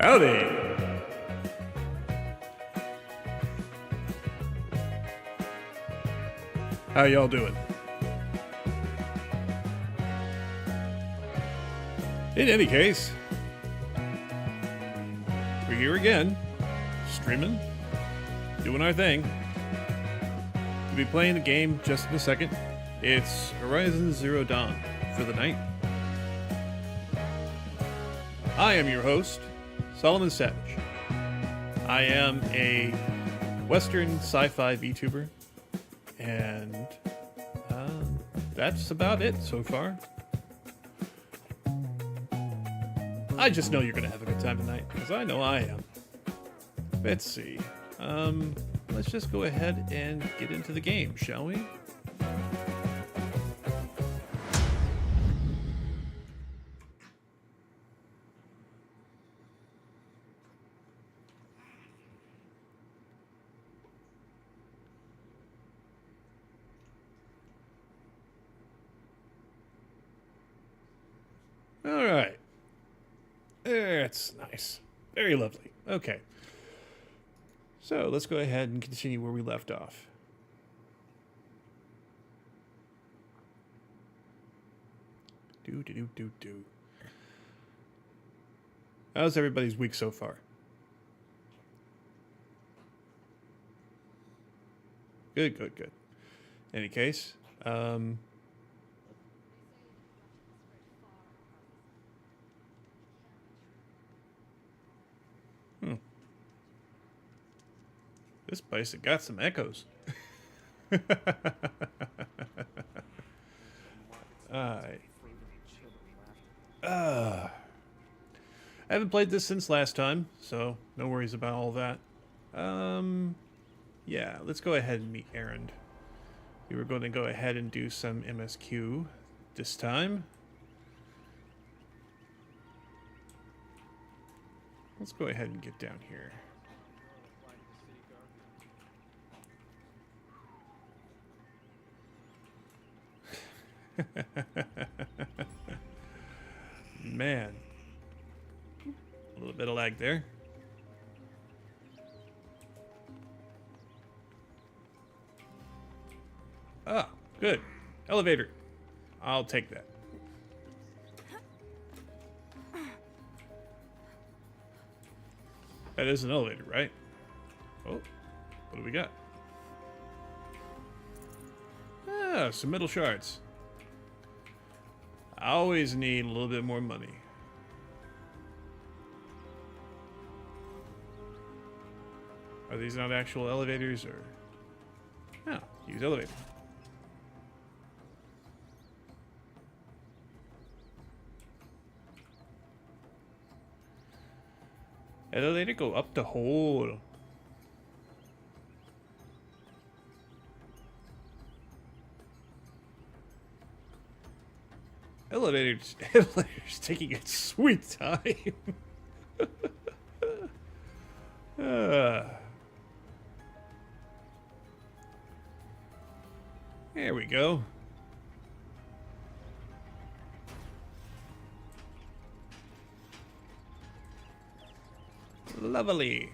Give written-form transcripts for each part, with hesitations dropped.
Howdy! How y'all doing? In any case, we're here again, streaming, doing our thing. We'll be playing the game just in a second. It's Horizon Zero Dawn for the night. I am your host, Solomon Savage. I am a Western sci-fi VTuber, and that's about it so far. I just know you're gonna have a good time tonight, because I know I am. Let's see. Let's just go ahead and get into the game, shall we? All right. That's nice. Very lovely. Okay. So let's go ahead and continue where we left off. Do. How's everybody's week so far? Good. Any case, This place has got some echoes. I haven't played this since last time, so no worries about all that. Yeah, let's go ahead and meet Erend. We were going to go ahead and do some MSQ this time. Let's go ahead and get down here. Man, a little bit of lag there. Ah, good. Elevator. I'll take that. That is an elevator, right? Oh, what do we got? Ah, some metal shards. I always need a little bit more money. Are these not actual elevators, or... Oh, use elevator. Elevator go up the hole. Elevator's taking its sweet time. There we go. Lovely.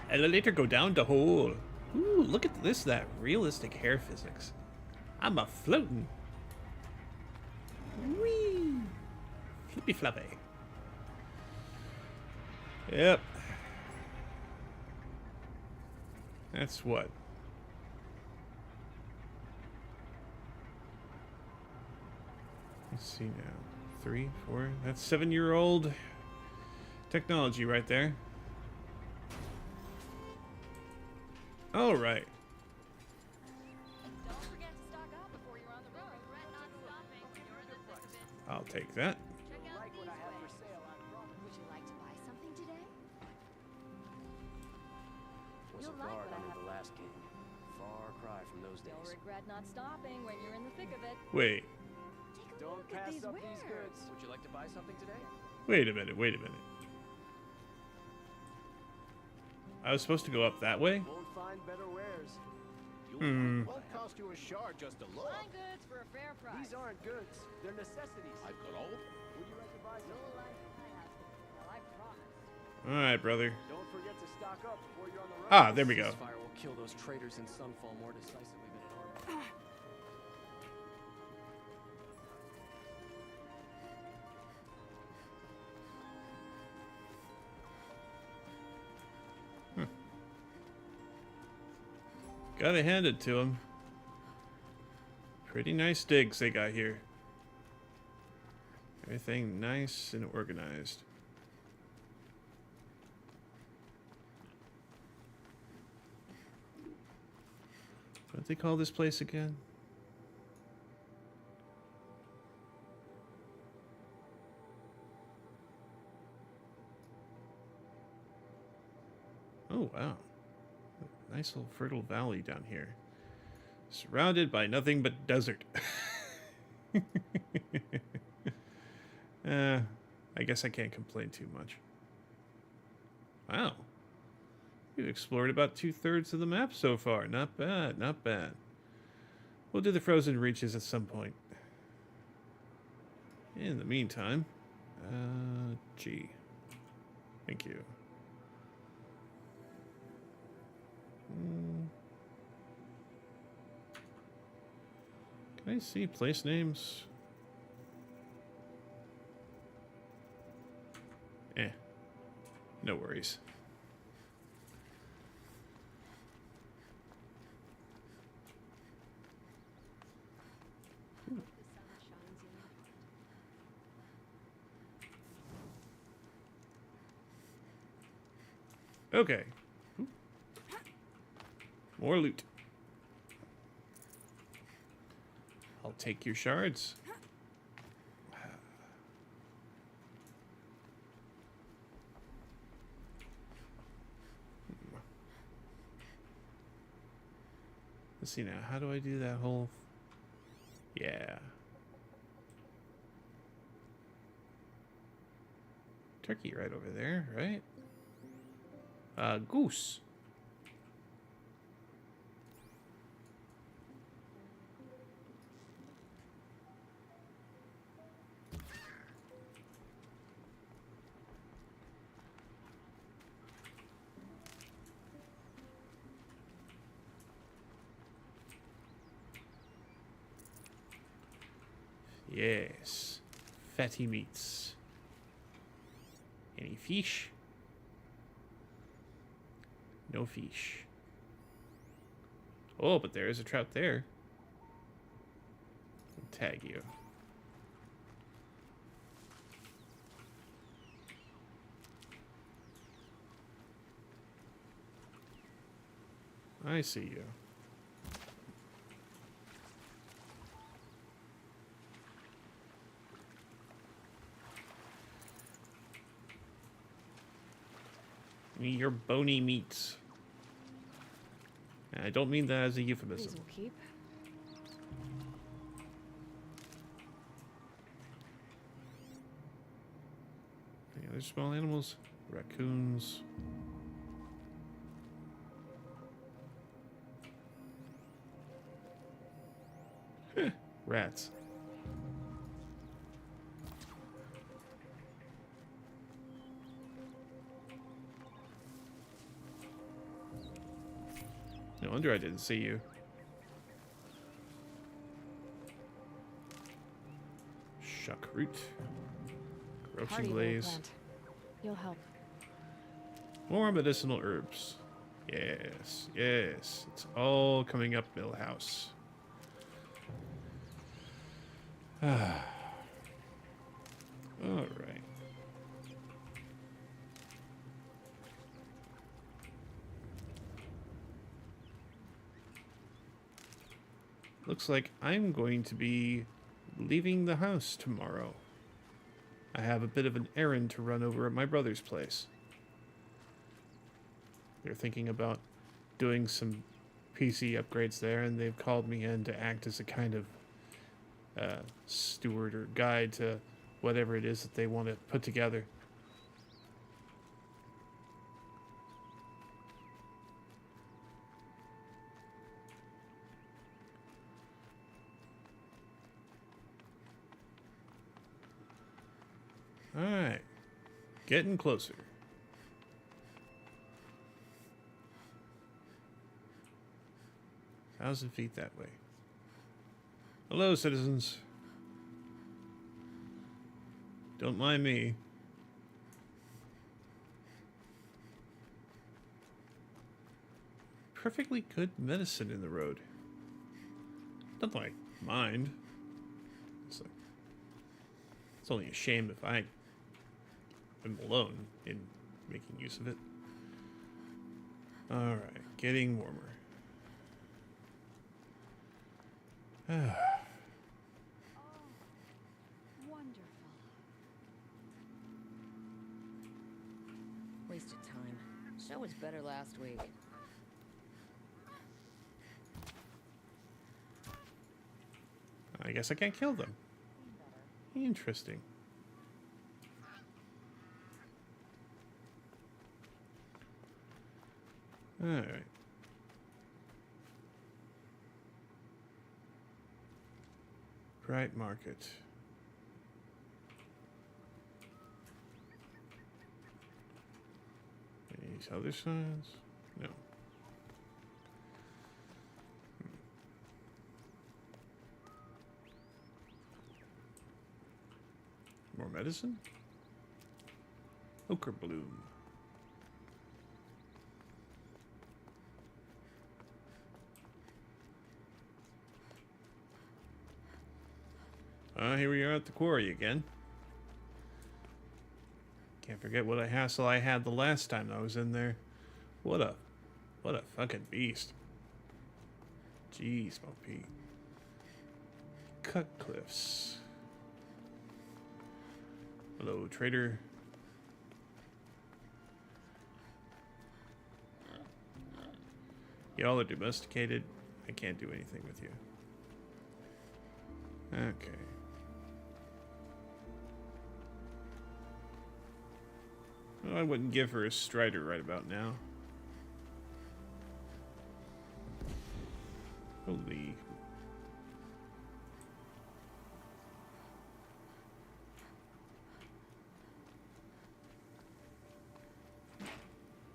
Elevator go down the hole. Ooh, look at this, that realistic hair physics. I'm a floating. Whee! Flippy floppy. Yep. That's what? Let's see now. 3, 4. That's 7-year-old technology right there. All right. I'll take that. Would you like to buy something today? Wasn't hard under the last game. Far cry from those days. You'll regret not stopping when you're in the thick of it. Wait. Take a Don't look at pass these up wares. these goods. Would you like to buy something today? Wait a minute. I was supposed to go up that way? Won't find better wares. Won't cost you a shard just to look. Fine goods for a fair price. These aren't goods. They're necessities. I've got all. Would you like to buy You'll some? like my house. Well, I promise. All right, brother. Don't forget to stock up before you're on the road. Ah, there we go. Fire will kill those traitors in Sunfall more decisively than an army. Gotta hand it to him. Pretty nice digs they got here. Everything nice and organized. What do they call this place again? Oh, wow. Nice little fertile valley down here. Surrounded by nothing but desert. I guess I can't complain too much. Wow. We've explored about 2/3 of the map so far. Not bad, not bad. We'll do the frozen reaches at some point. In the meantime, gee. Thank you. Can I see place names? No worries. The sun shines in my heart. Okay. More loot. I'll take your shards. Let's see now. How do I do that whole... Yeah. Turkey right over there, right? Goose. Yes. Fatty meats. Any fish? No fish. Oh, but there is a trout there. I'll tag you. I see you. Your bony meats. I don't mean that as a euphemism. These will keep. Any other small animals? Raccoons. Rats. No wonder I didn't see you. Shuck root. Roaching Party little glaze. plant. You'll help. More medicinal herbs. Yes, yes. It's all coming up, Millhouse. All right. Looks like I'm going to be leaving the house tomorrow. I have a bit of an errand to run over at my brother's place. They're thinking about doing some PC upgrades there, and they've called me in to act as a kind of steward or guide to whatever it is that they want to put together. Alright. Getting closer. Thousand feet that way. Hello, citizens. Don't mind me. Perfectly good medicine in the road. Nothing like mind. It's only a shame if I am alone in making use of it. Alright, getting warmer. Oh, wonderful. Wasted time. Show was better last week. I guess I can't kill them. Interesting. Alright. Bright market. Any other signs? No. More medicine? Ochre bloom. Here we are at the quarry again. Can't forget what a hassle I had the last time I was in there. What a fucking beast. Jeez, Mo-P. Cut cliffs. Hello, trader. Y'all are domesticated. I can't do anything with you. Okay. Well, I wouldn't give her a strider right about now. Holy.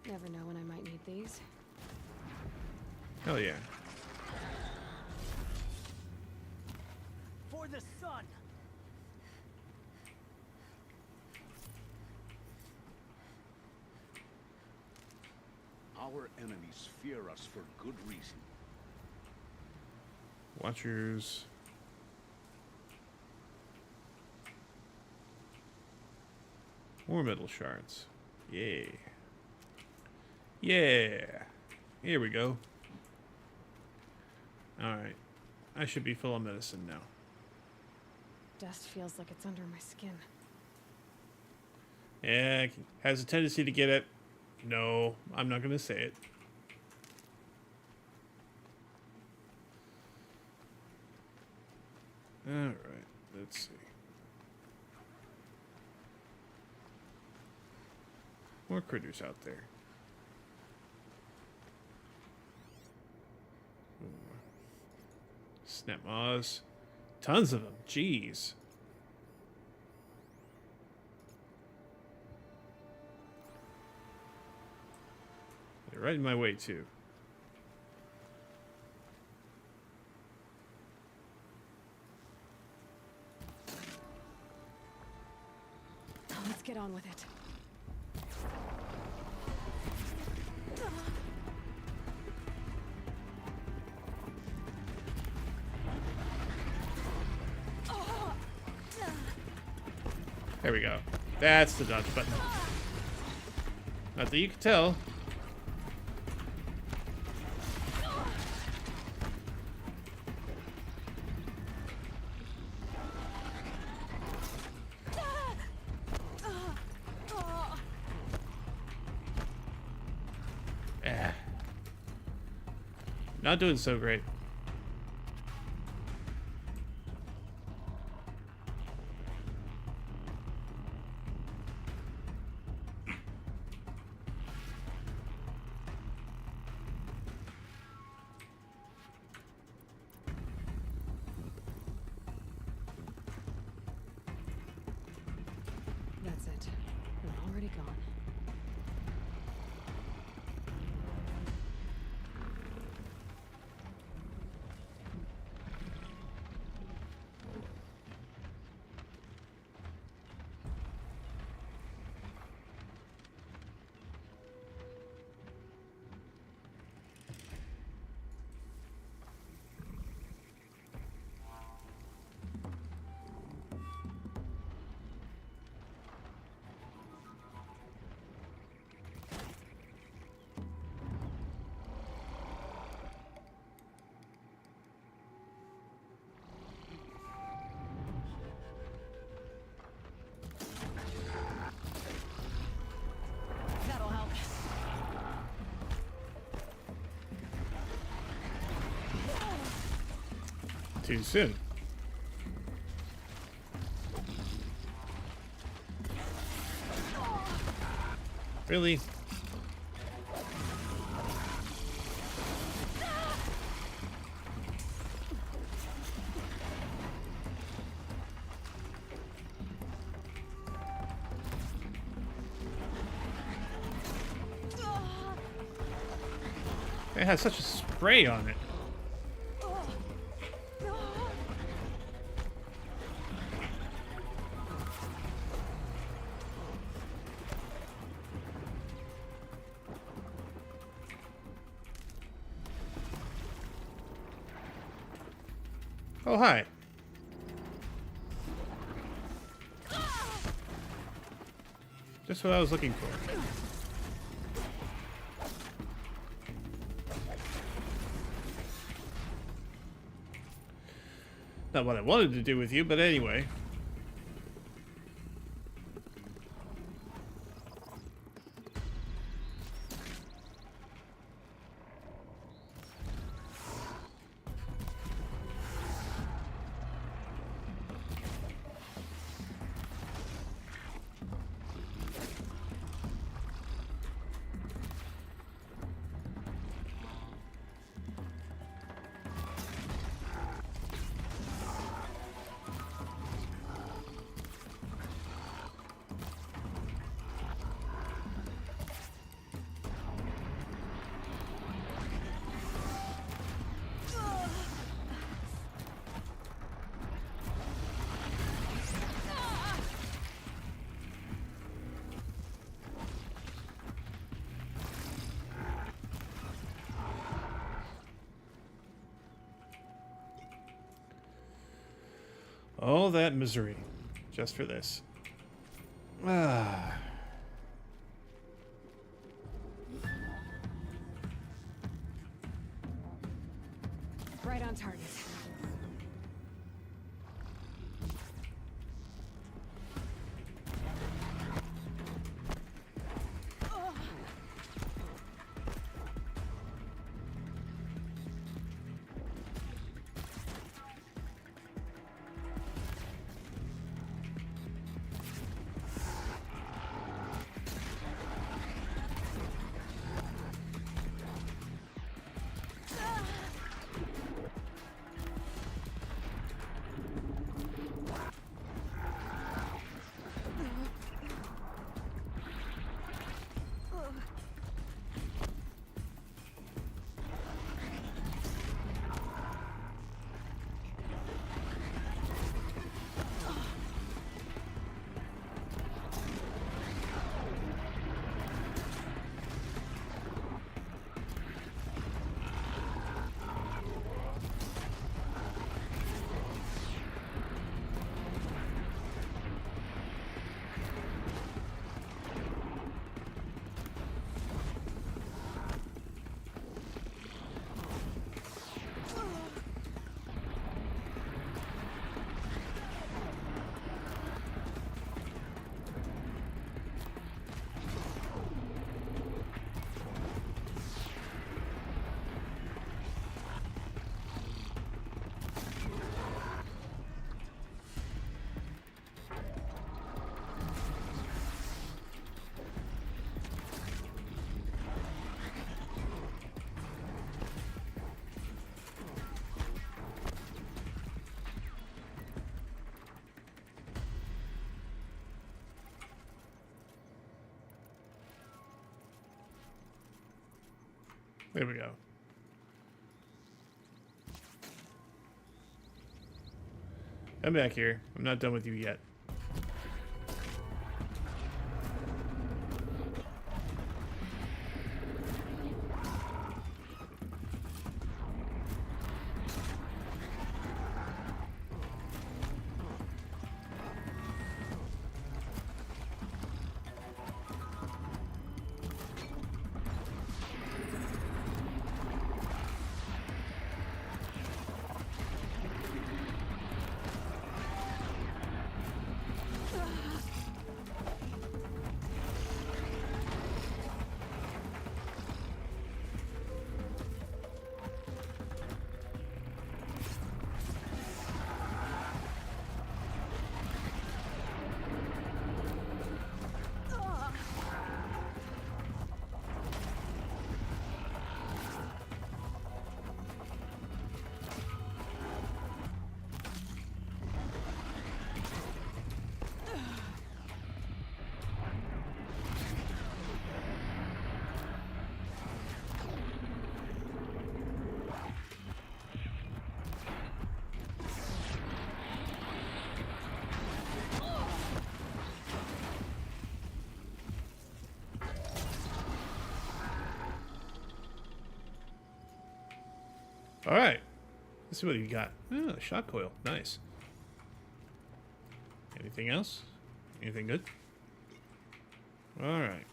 Never know when I might need these. Hell yeah. For the sun! Our enemies fear us for good reason. Watchers. More metal shards. Yay. Yeah. Here we go. Alright. I should be full of medicine now. Dust feels like it's under my skin. Yeah, it has a tendency to get it. No, I'm not going to say it. Alright, let's see. More critters out there. Snap maws. Tons of them. Jeez. They're right in my way, too. Let's get on with it. There we go. That's the dodge button. Not that you can tell. Not doing so great. That's it. They're already gone. That'll help. Too soon. Really? It has such a spray on it. Oh, hi. Just what I was looking for. Not what I wanted to do with you, but anyway. All that misery, just for this. Ah. Right on target. There we go. Come back here. I'm not done with you yet. All right. Let's see what you got. Oh, a shot coil. Nice. Anything else? Anything good? All right.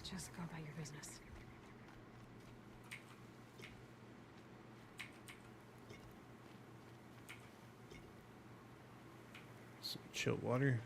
Just go about your business. Some chilled water.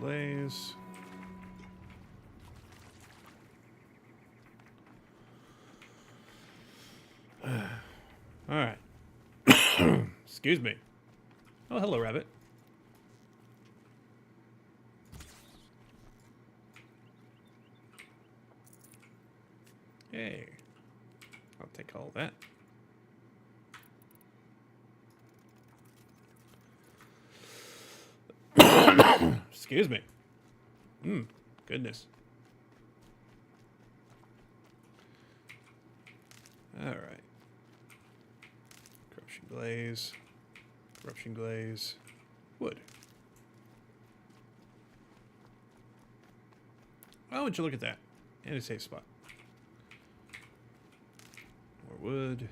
Blaze. All right. Excuse me. Oh, hello, rabbit. Hey. I'll take all that. Excuse me. Goodness. All right. Corruption glaze. Corruption glaze. Wood. Oh, would you look at that? And a safe spot. More wood.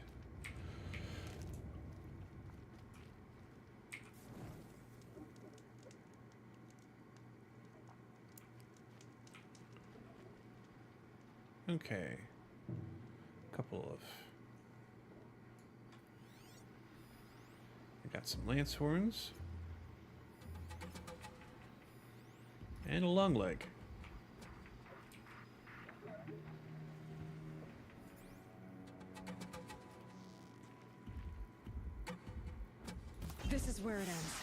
Okay. Couple of... I got some lance horns. And a long leg. This is where it ends.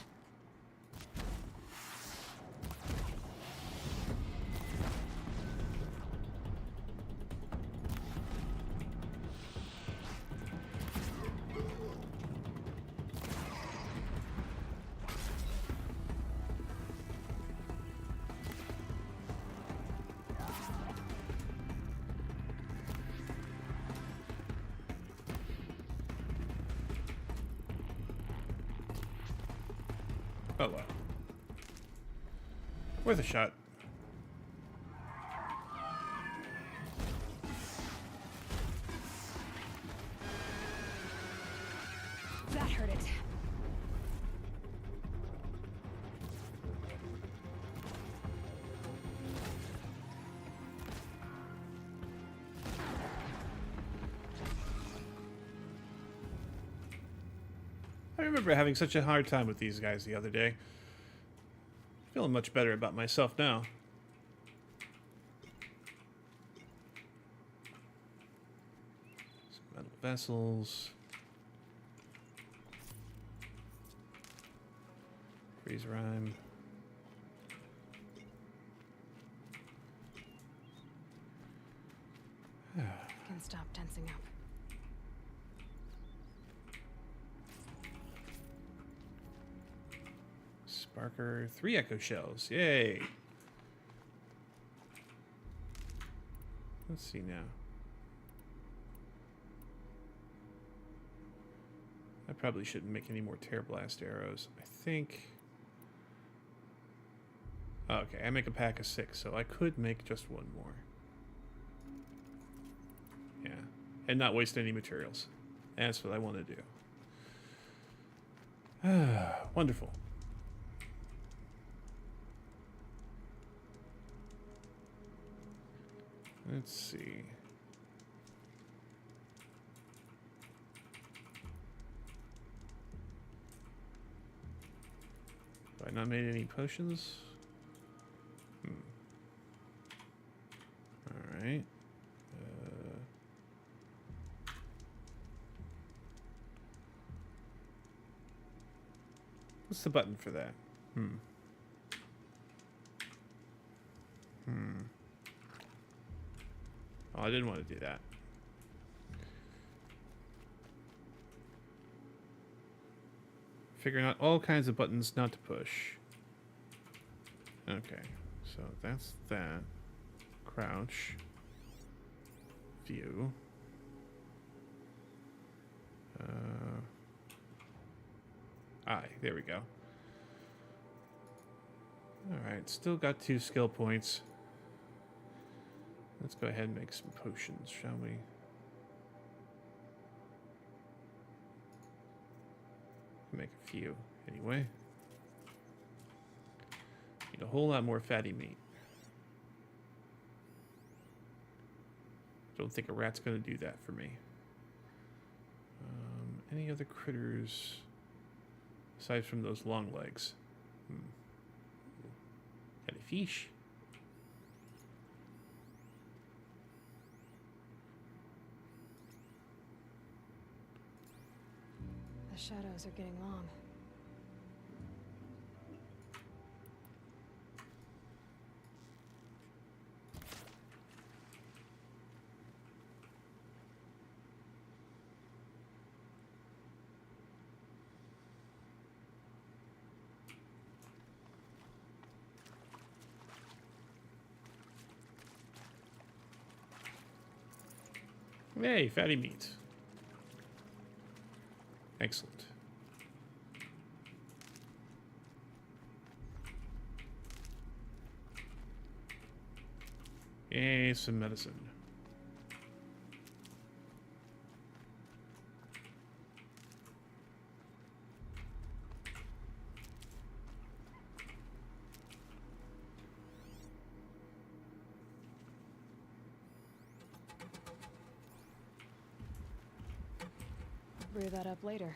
Oh well. Worth a shot. That hurt it. remember having such a hard time with these guys the other day. Feeling much better about myself now. Some metal vessels. Freeze rhyme. Can stop tensing up. Sparker, 3 echo shells. Yay. Let's see now. I probably shouldn't make any more Tear Blast arrows. I think... Oh, okay, I make a pack of 6, so I could make just 1 more. Yeah, and not waste any materials. That's what I want to do. Wonderful. Let's see. Have I not made any potions? All right. What's the button for that? Oh, I didn't want to do that. Figuring out all kinds of buttons not to push. Okay, so that's that. Crouch. View. There we go. Alright, still got 2 skill points. Let's go ahead and make some potions, shall we? Make a few, anyway. Need a whole lot more fatty meat. Don't think a rat's gonna do that for me. Any other critters aside from those long legs? Got a fish. The shadows are getting long. Hey, fatty meat. Excellent. Yay, some medicine. Brew that up later.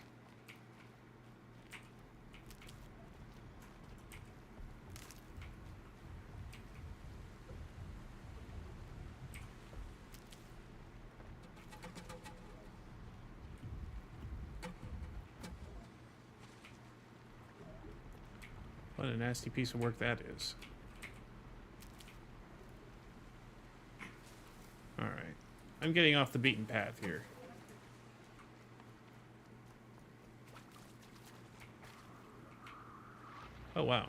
What a nasty piece of work that is. Alright. I'm getting off the beaten path here. Oh, wow.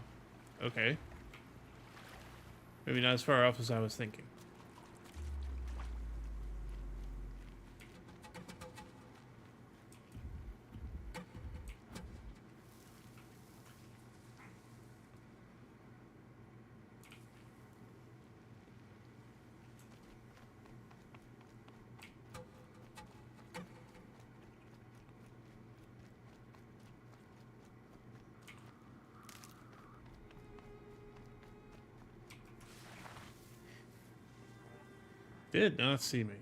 Okay. Maybe not as far off as I was thinking. Did not see me.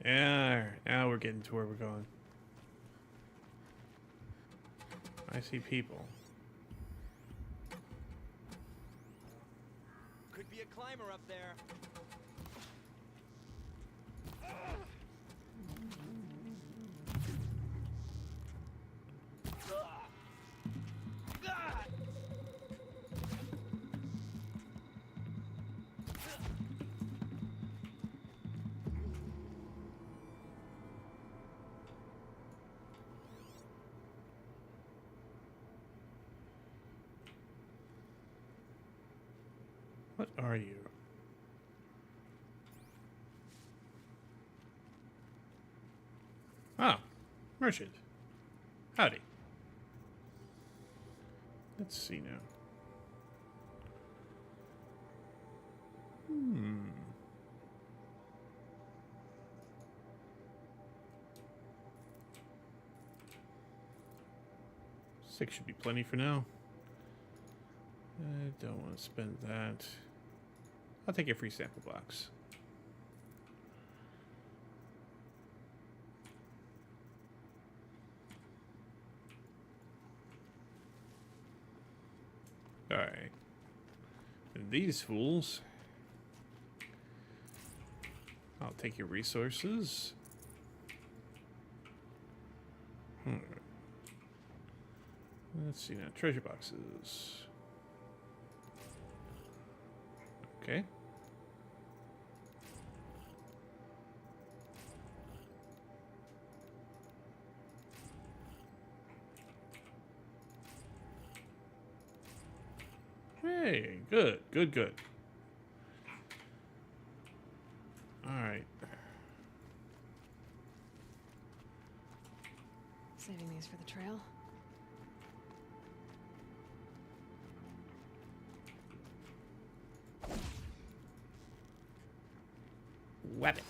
Yeah, now we're getting to where we're going. I see people. Could be a climber up there. What are you? Ah, merchant. Howdy. Let's see now. Six should be plenty for now. I don't want to spend that. I'll take a free sample box. Alright. And these fools. I'll take your resources. Let's see now. Treasure boxes. Okay. Hey, good, good, good. All right. Saving these for the trail. Weapon.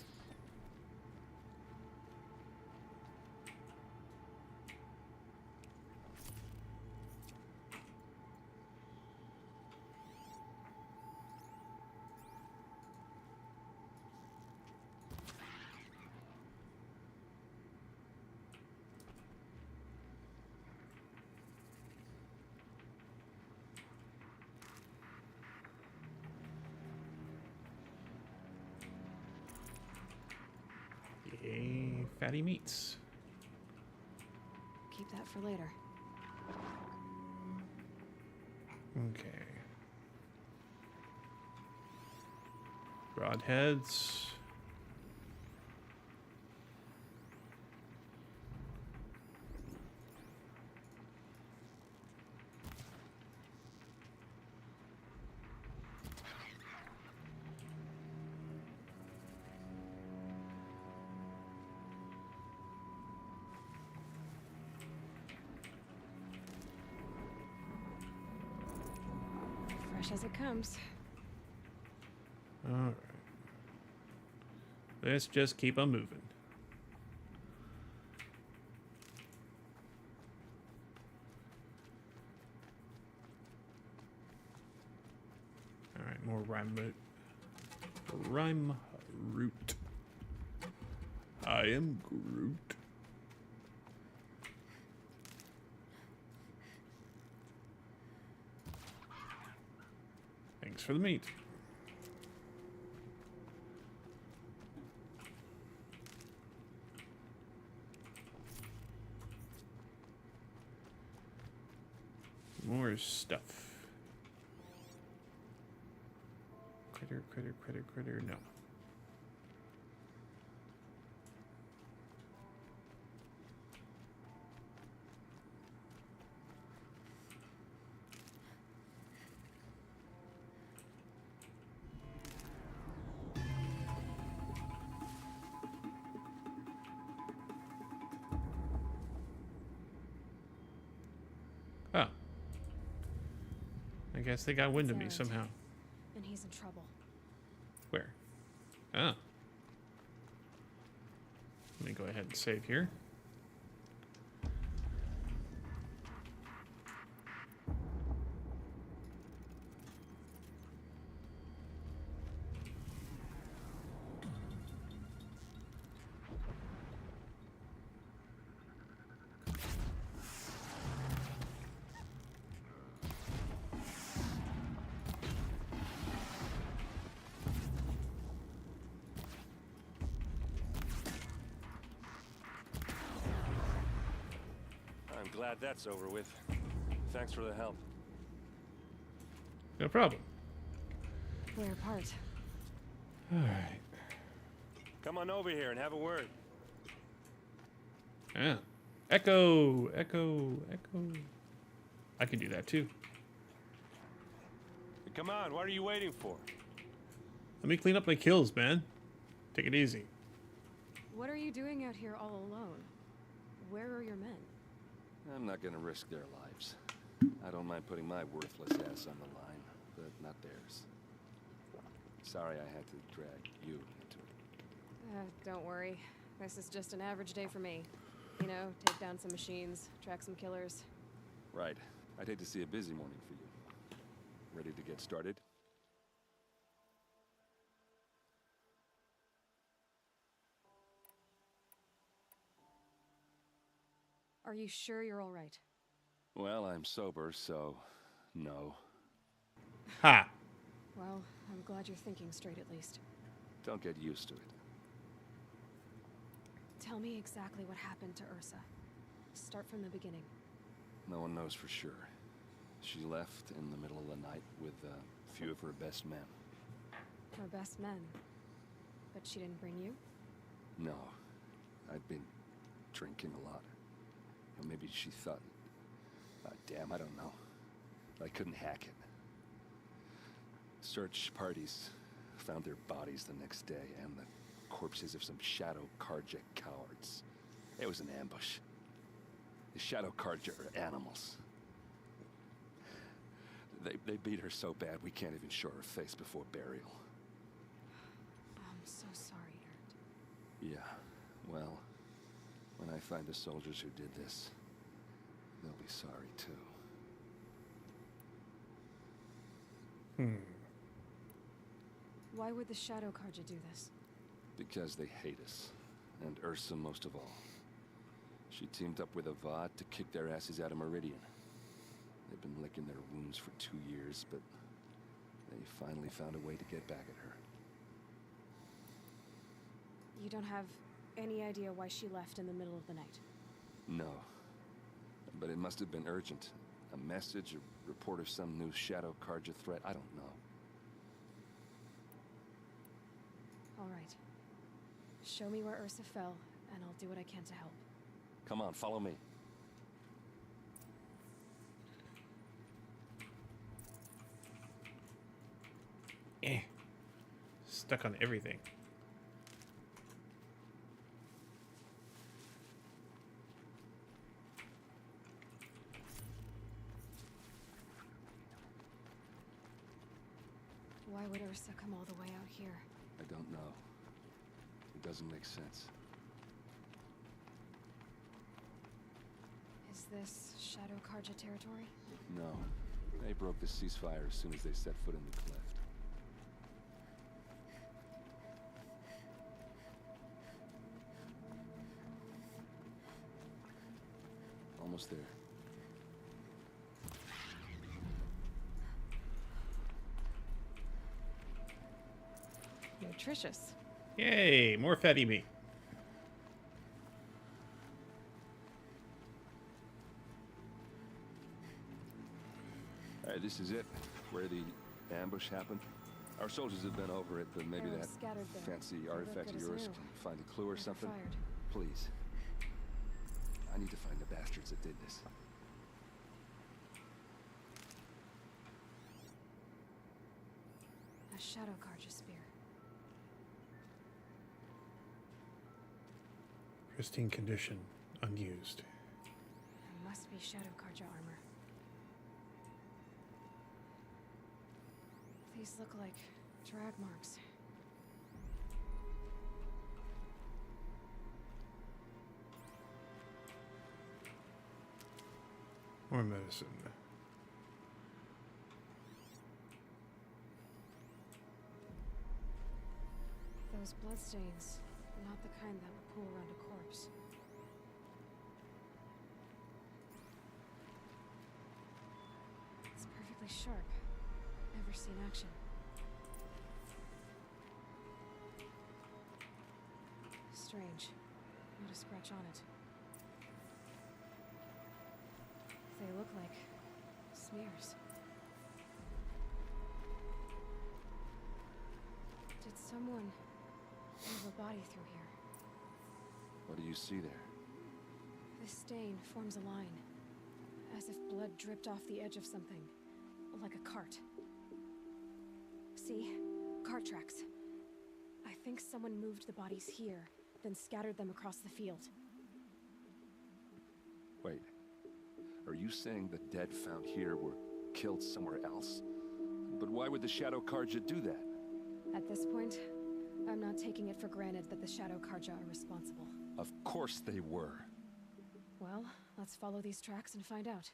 Yay, fatty meats. Keep that for later. Okay. Broadheads. Fresh as it comes. All right. Let's just keep on moving. All right, more rhyme root. Rhyme root. I am Groot. Thanks for the meat. More stuff. Critter, critter, critter, critter, no. Oh. I guess they got wind of me Errand. somehow. And he's in trouble. Where? Oh. Let me go ahead and save here. glad that's over with. Thanks for the help. No problem. We're apart. All right. Come on over here and have a word. Yeah. Echo, echo, echo. I can do that too. Come on, what are you waiting for? Let me clean up my kills, man. Take it easy. What are you doing out here all alone? Where are your men? I'm not gonna risk their lives. I don't mind putting my worthless ass on the line, but not theirs. Sorry I had to drag you into it. Don't worry. This is just an average day for me. You know, take down some machines, track some killers. Right. I'd hate to see a busy morning for you. Ready to get started? Are you sure you're all right? Well, I'm sober, so no. Ha! Well, I'm glad you're thinking straight at least. Don't get used to it. Tell me exactly what happened to Ursa. Start from the beginning. No one knows for sure. She left in the middle of the night with a few of her best men. Her best men. But she didn't bring you? No. I'd been drinking a lot. Or maybe she thought... damn, I don't know. I couldn't hack it. Search parties found their bodies the next day, and the corpses of some Shadow Karja cowards. It was an ambush. The Shadow Karja are animals. They beat her so bad we can't even show her face before burial. I'm so sorry, Ert. Yeah, well, when I find the soldiers who did this, they'll be sorry too. Why would the Shadow Karja do this? Because they hate us, and Ursa most of all. She teamed up with Avad to kick their asses out of Meridian. They've been licking their wounds for 2 years, but they finally found a way to get back at her. You don't have any idea why she left in the middle of the night? No, but it must have been urgent. A message, a report of some new Shadow Karja threat, I don't know. All right. Show me where Ursa fell, and I'll do what I can to help. Come on, follow me. Stuck on everything. Why would Ursa come all the way out here? I don't know. It doesn't make sense. Is this Shadow Karja territory? No. They broke the ceasefire as soon as they set foot in the cleft. Almost there. Nutritious. Yay, more fatty meat. Alright, this is it. Where the ambush happened. Our soldiers have been over it, but maybe Arrows that scattered there. fancy They artifact look of good as yours new. can find a clue or Never something. fired. Please. I need to find the bastards that did this. A Shadow Karja spear. Pristine condition, unused. There must be Shadow Karja armor. These look like drag marks. More medicine. Those bloodstains, not the kind that would pool around a corpse. It's perfectly sharp. Never seen action. Strange. Not a scratch on it. engineers. Did someone move a body through here? What do you see there? This stain forms a line, as if blood dripped off the edge of something, like a cart. See? Cart tracks. I think someone moved the bodies here, then scattered them across the field. Wait. Are you saying the dead found here were killed somewhere else? But why would the Shadow Karja do that? At this point, I'm not taking it for granted that the Shadow Karja are responsible. Of course they were. Well, let's follow these tracks and find out.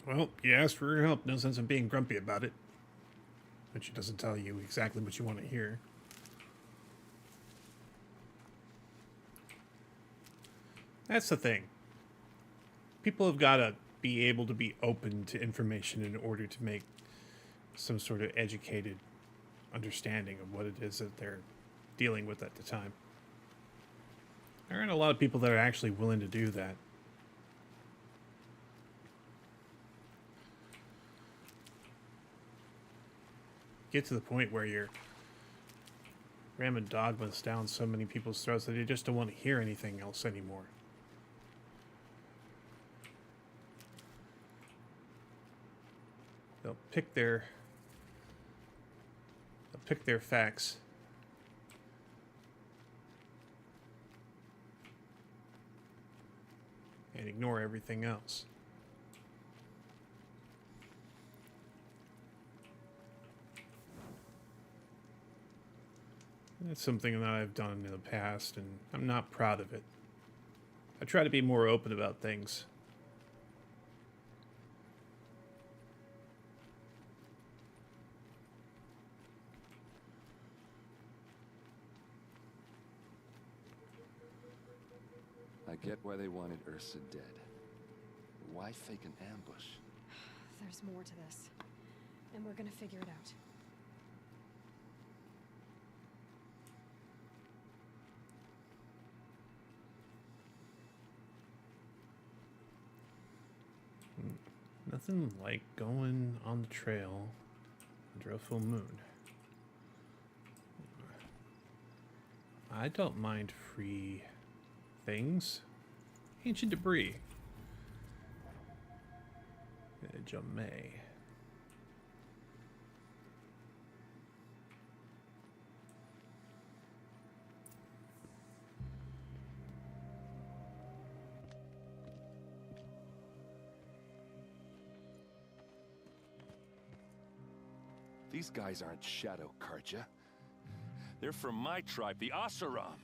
Well, you asked for her help. No sense in being grumpy about it. But she doesn't tell you exactly what you want to hear. That's the thing. People have got to be able to be open to information in order to make some sort of educated understanding of what it is that they're dealing with at the time. There aren't a lot of people that are actually willing to do that. Get to the point where you're ramming dogmas down so many people's throats that they just don't want to hear anything else anymore. They'll pick their facts and ignore everything else. That's something that I've done in the past, and I'm not proud of it. I try to be more open about things. I get why they wanted Ursa dead. Why fake an ambush? There's more to this, and we're gonna figure it out. Nothing like going on the trail under a full moon. I don't mind free things. Ancient debris. Jamay. These guys aren't Shadow Karja. They're from my tribe, the Asaram.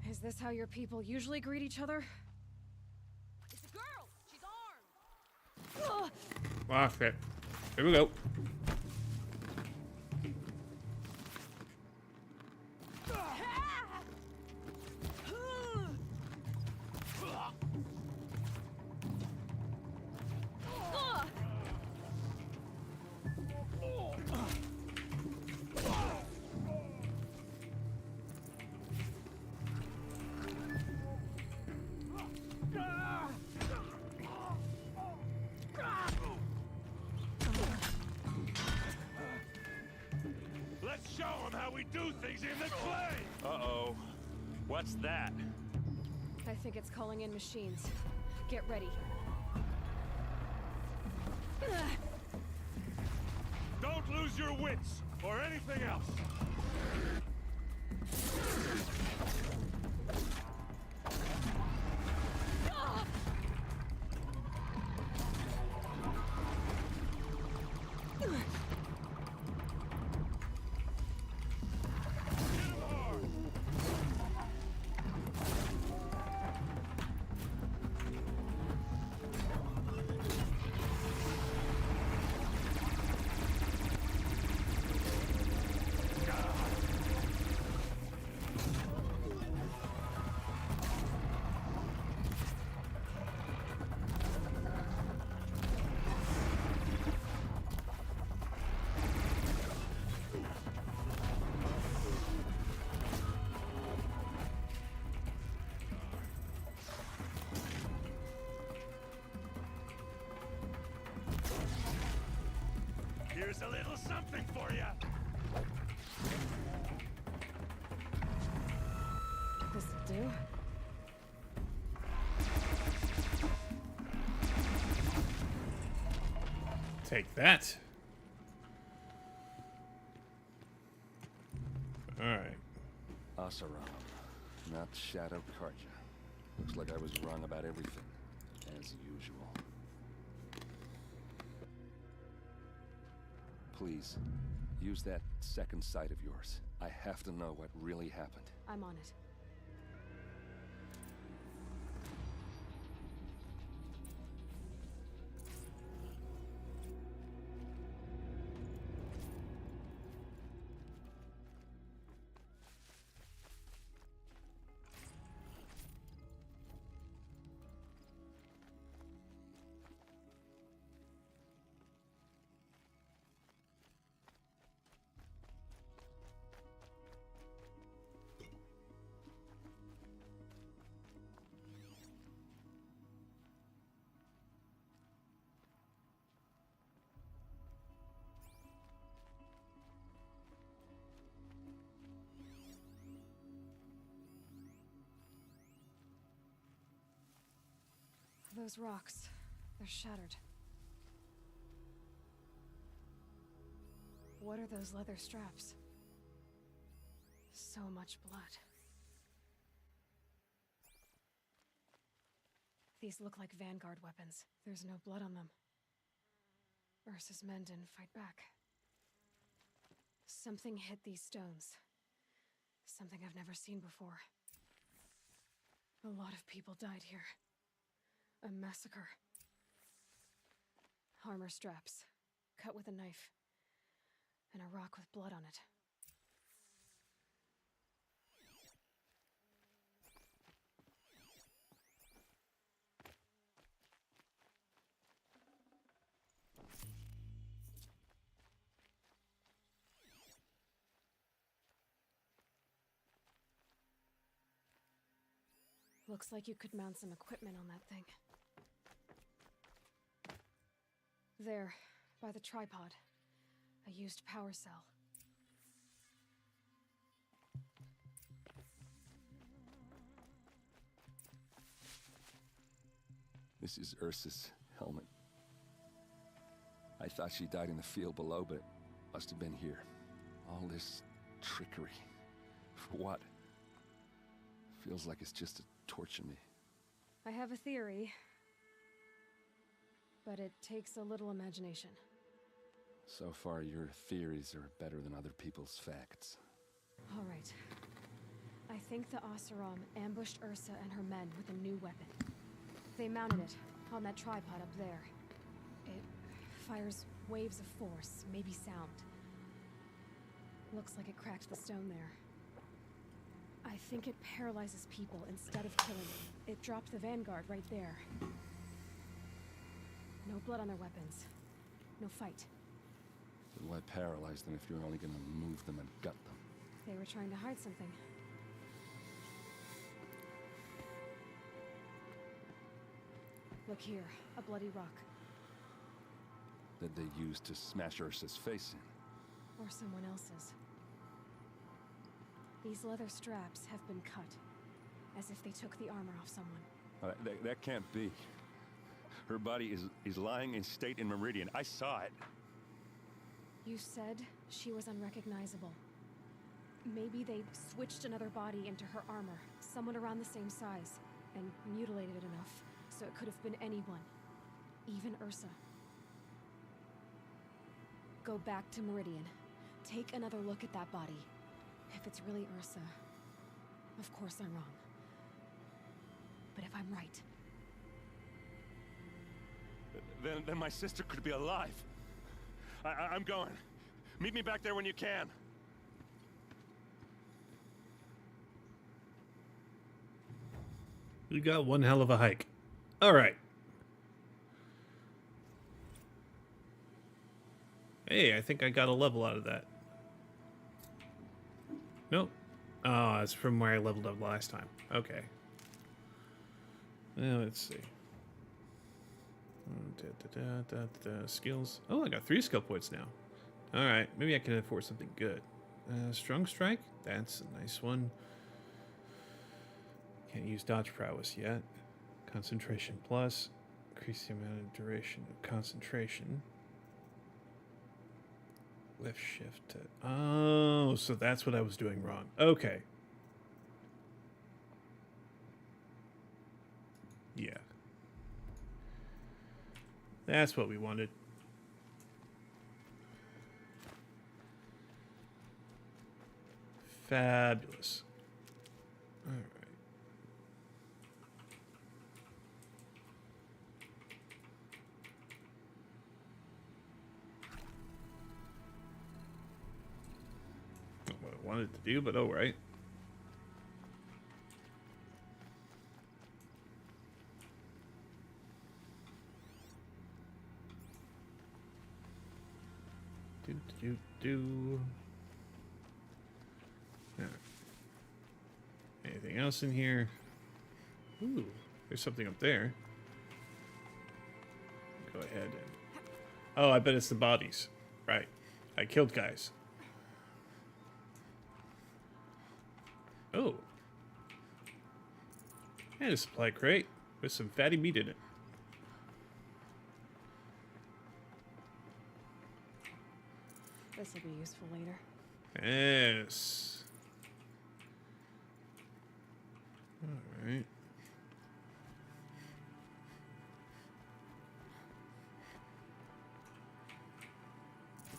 Is this how your people usually greet each other? It's a girl! She's armed! Ah, okay. Here we go. Let's show them how we do things in the clay! Uh-oh. What's that? I think it's calling in machines. Get ready. Don't lose your wits, or anything else. do. Take that. Alright. Asaram, not Shadow Karja. Looks like I was wrong about everything, as usual. Please, use that second sight of yours. I have to know what really happened. I'm on it. Those rocks, they're shattered. What are those leather straps? So much blood. These look like Vanguard weapons. There's no blood on them. Ursa's men didn't fight back. Something hit these stones. Something I've never seen before. A lot of people died here. A massacre. Armor straps, cut with a knife, and a rock with blood on it. Looks like you could mount some equipment on that thing. There, by the tripod. A used power cell. This is Ursa's helmet. I thought she died in the field below, but it must have been here. All this trickery. For what? Feels like it's just to torture me. I have a theory, but it takes a little imagination. So far, your theories are better than other people's facts. All right. I think the Oseram ambushed Ursa and her men with a new weapon. They mounted it on that tripod up there. It fires waves of force, maybe sound. Looks like it cracked the stone there. I think it paralyzes people instead of killing them. It dropped the Vanguard right there. No blood on their weapons. No fight. But why paralyze them if you're only gonna move them and gut them? They were trying to hide something. Look here, a bloody rock. That they used to smash Ursa's face in. Or someone else's. These leather straps have been cut, as if they took the armor off someone. That can't be. Her body is lying in state in Meridian. I saw it. You said she was unrecognizable. Maybe they switched another body into her armor, someone around the same size, and mutilated it enough so it could have been anyone, even Ursa. Go back to Meridian. Take another look at that body. If it's really Ursa, of course I'm wrong. But if I'm right... Then my sister could be alive. I'm going. Meet me back there when you can. You got one hell of a hike. All right. Hey, I think I got a level out of that. Nope. Oh, it's from where I leveled up last time. Okay. Now, let's see. Skills. Oh, I got 3 skill points now. Alright, maybe I can afford something good. Strong Strike? That's a nice one. Can't use dodge prowess yet. Concentration plus. Increase the amount of duration of concentration. Left shift to... Oh, so that's what I was doing wrong. Okay. Yeah. That's what we wanted. Fabulous. All right. Not what I wanted to do, but all right. Do. All right. Anything else in here? Ooh, there's something up there. Go ahead and... Oh, I bet it's the bodies. Right. I killed guys. Oh. And a supply crate with some fatty meat in it. This will be useful later. Yes. All right.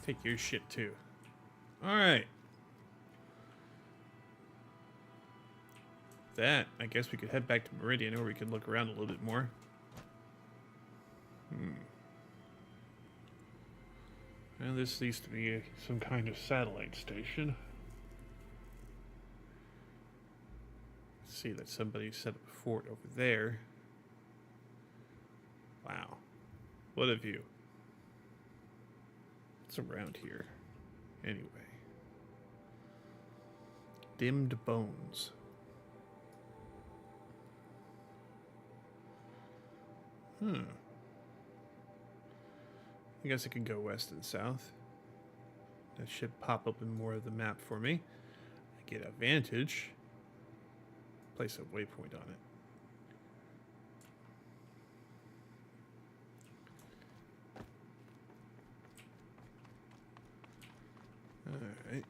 Take your shit too. All right. That, I guess we could head back to Meridian, or we could look around a little bit more. And this needs to be some kind of satellite station. See that somebody set up a fort over there. Wow. What a view. What's around here? Anyway. Dimmed bones. I guess I could go west and south. That should pop up in more of the map for me. I get a vantage. Place a waypoint on it. Alright.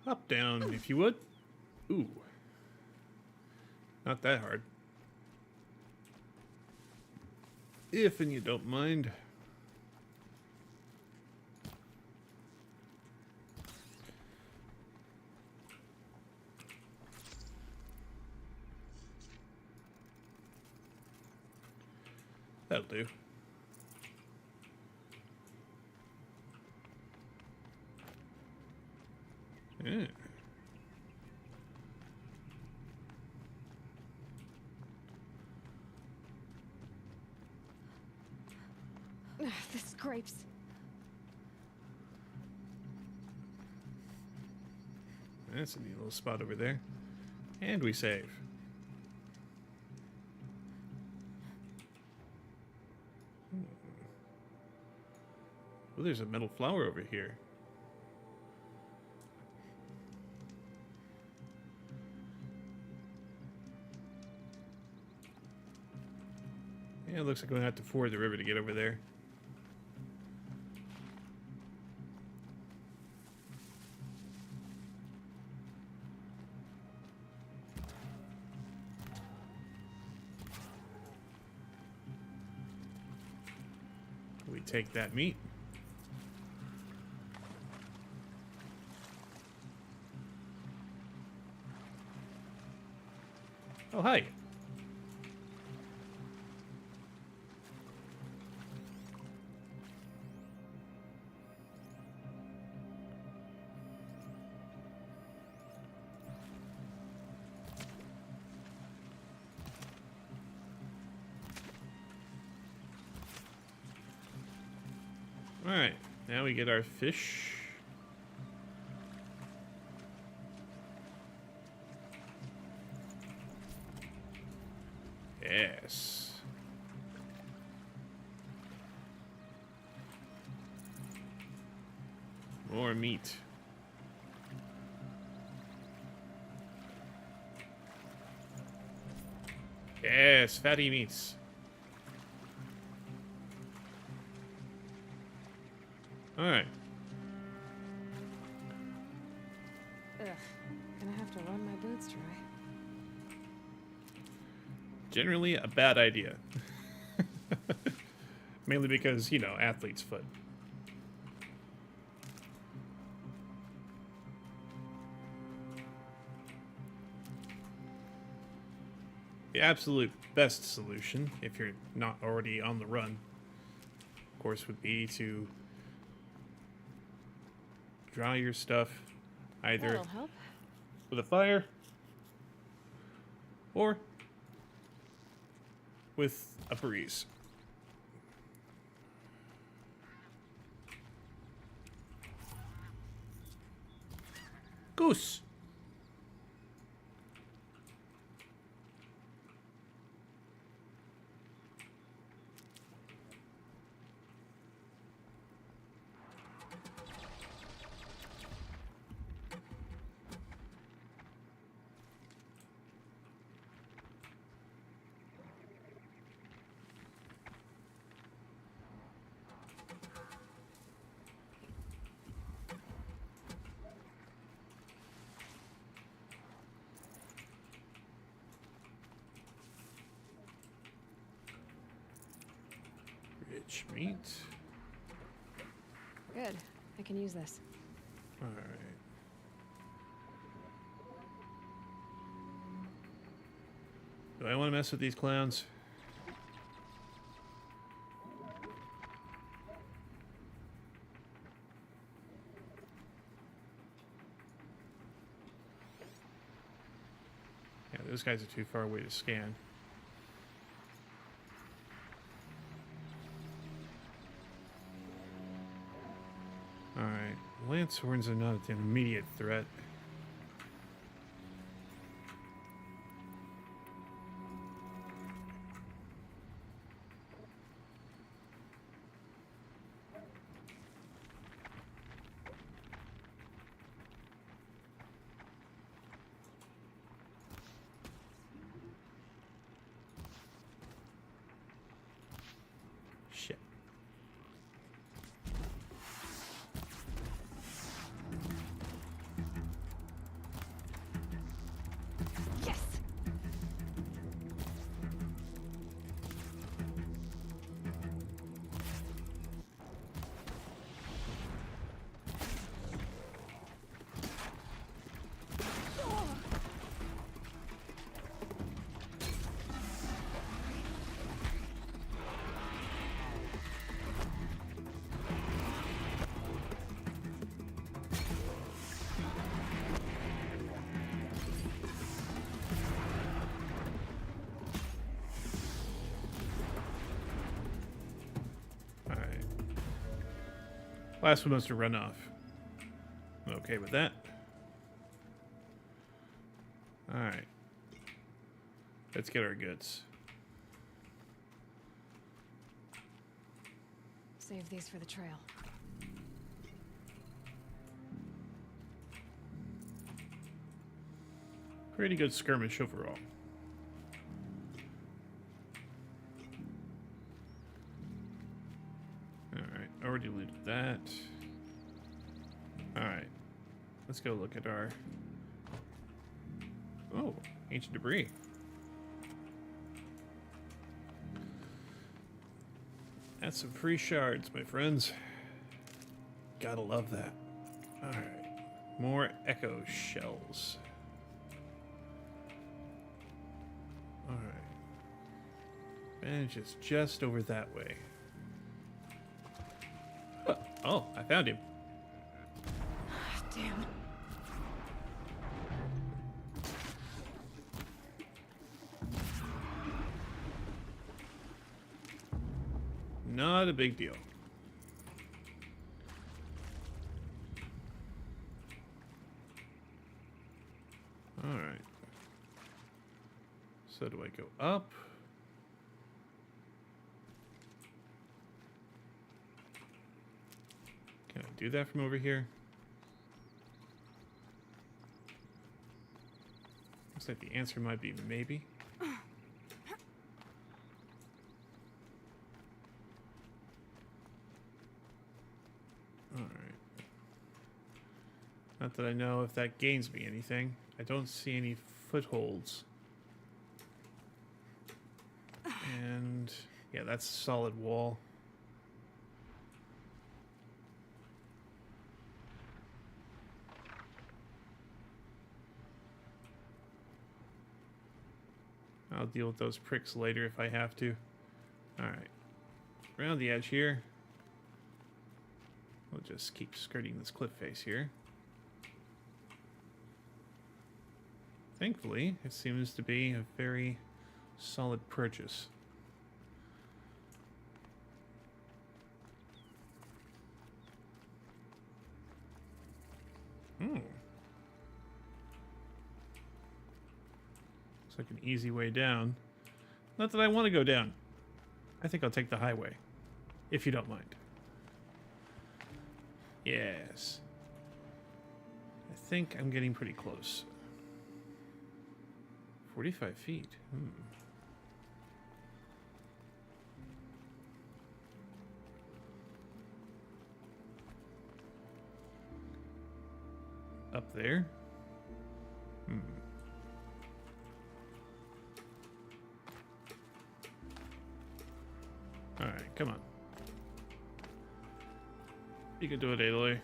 Hop down, if you would. Ooh. Not that hard. If and you don't mind. That'll do. Yeah. The scrapes. That's a neat little spot over there. And we save. Well, there's a metal flower over here. Yeah, it looks like we're going to have to ford the river to get over there. We take that meat. Oh, hi. All right, now we get our fish. Yes. More meat. Yes, fatty meats. Alright. Ugh. Gonna have to run my boots dry. Generally a bad idea. Mainly because, you know, athlete's foot. The absolute best solution, if you're not already on the run, of course, would be to dry your stuff either That'll help. with a fire or with a breeze. Goose. Rich meat. Good. I can use this. Alright. Do I want to mess with these clowns? Yeah, those guys are too far away to scan. Alright, lance horns are not an immediate threat. Shit. Yes! Alright. Last one was to run off. I'm okay with that. Alright. Let's get our goods. Save these for the trail. Pretty good skirmish overall. Alright, already looted that. Alright. Let's go look at our... Oh, ancient debris. That's some free shards, my friends. Gotta love that. Alright. More echo shells. Alright. Bandage is just over that way. Huh. Oh, I found him. Damn. Not a big deal. Alright. So do I go up? Can I do that from over here? Looks like the answer might be maybe. Not that I know if that gains me anything. I don't see any footholds. And yeah, that's a solid wall. I'll deal with those pricks later if I have to. Alright. Around the edge here. We'll just keep skirting this cliff face here. Thankfully, it seems to be a very solid purchase. Looks like an easy way down. Not that I want to go down. I think I'll take the highway, if you don't mind. Yes. I think I'm getting pretty close. 45 feet. Up there? Alright, come on. You can do it, Aloy.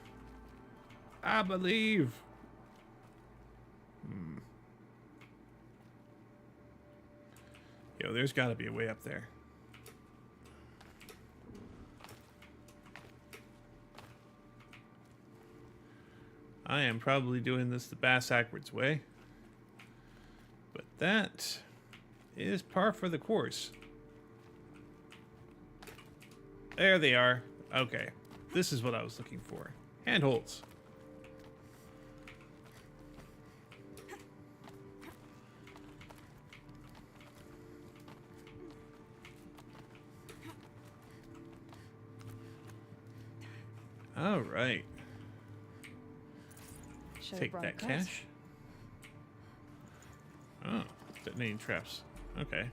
I believe. Yo, there's got to be a way up there. I am probably doing this the bass-backwards way. But that is par for the course. There they are. Okay. This is what I was looking for. Handholds. All right. Take that cash. Oh, detonating traps. Okay.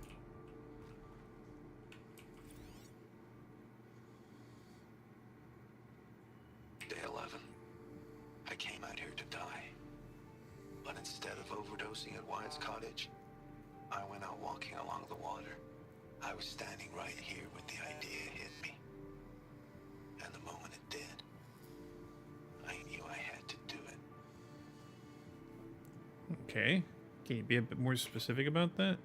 Day 11. I came out here to die. But instead of overdosing at Wyatt's cottage, I went out walking along the water. I was standing right here when the idea hit me. And the moment it did, I knew I had to do it. Okay. Can you be a bit more specific about that?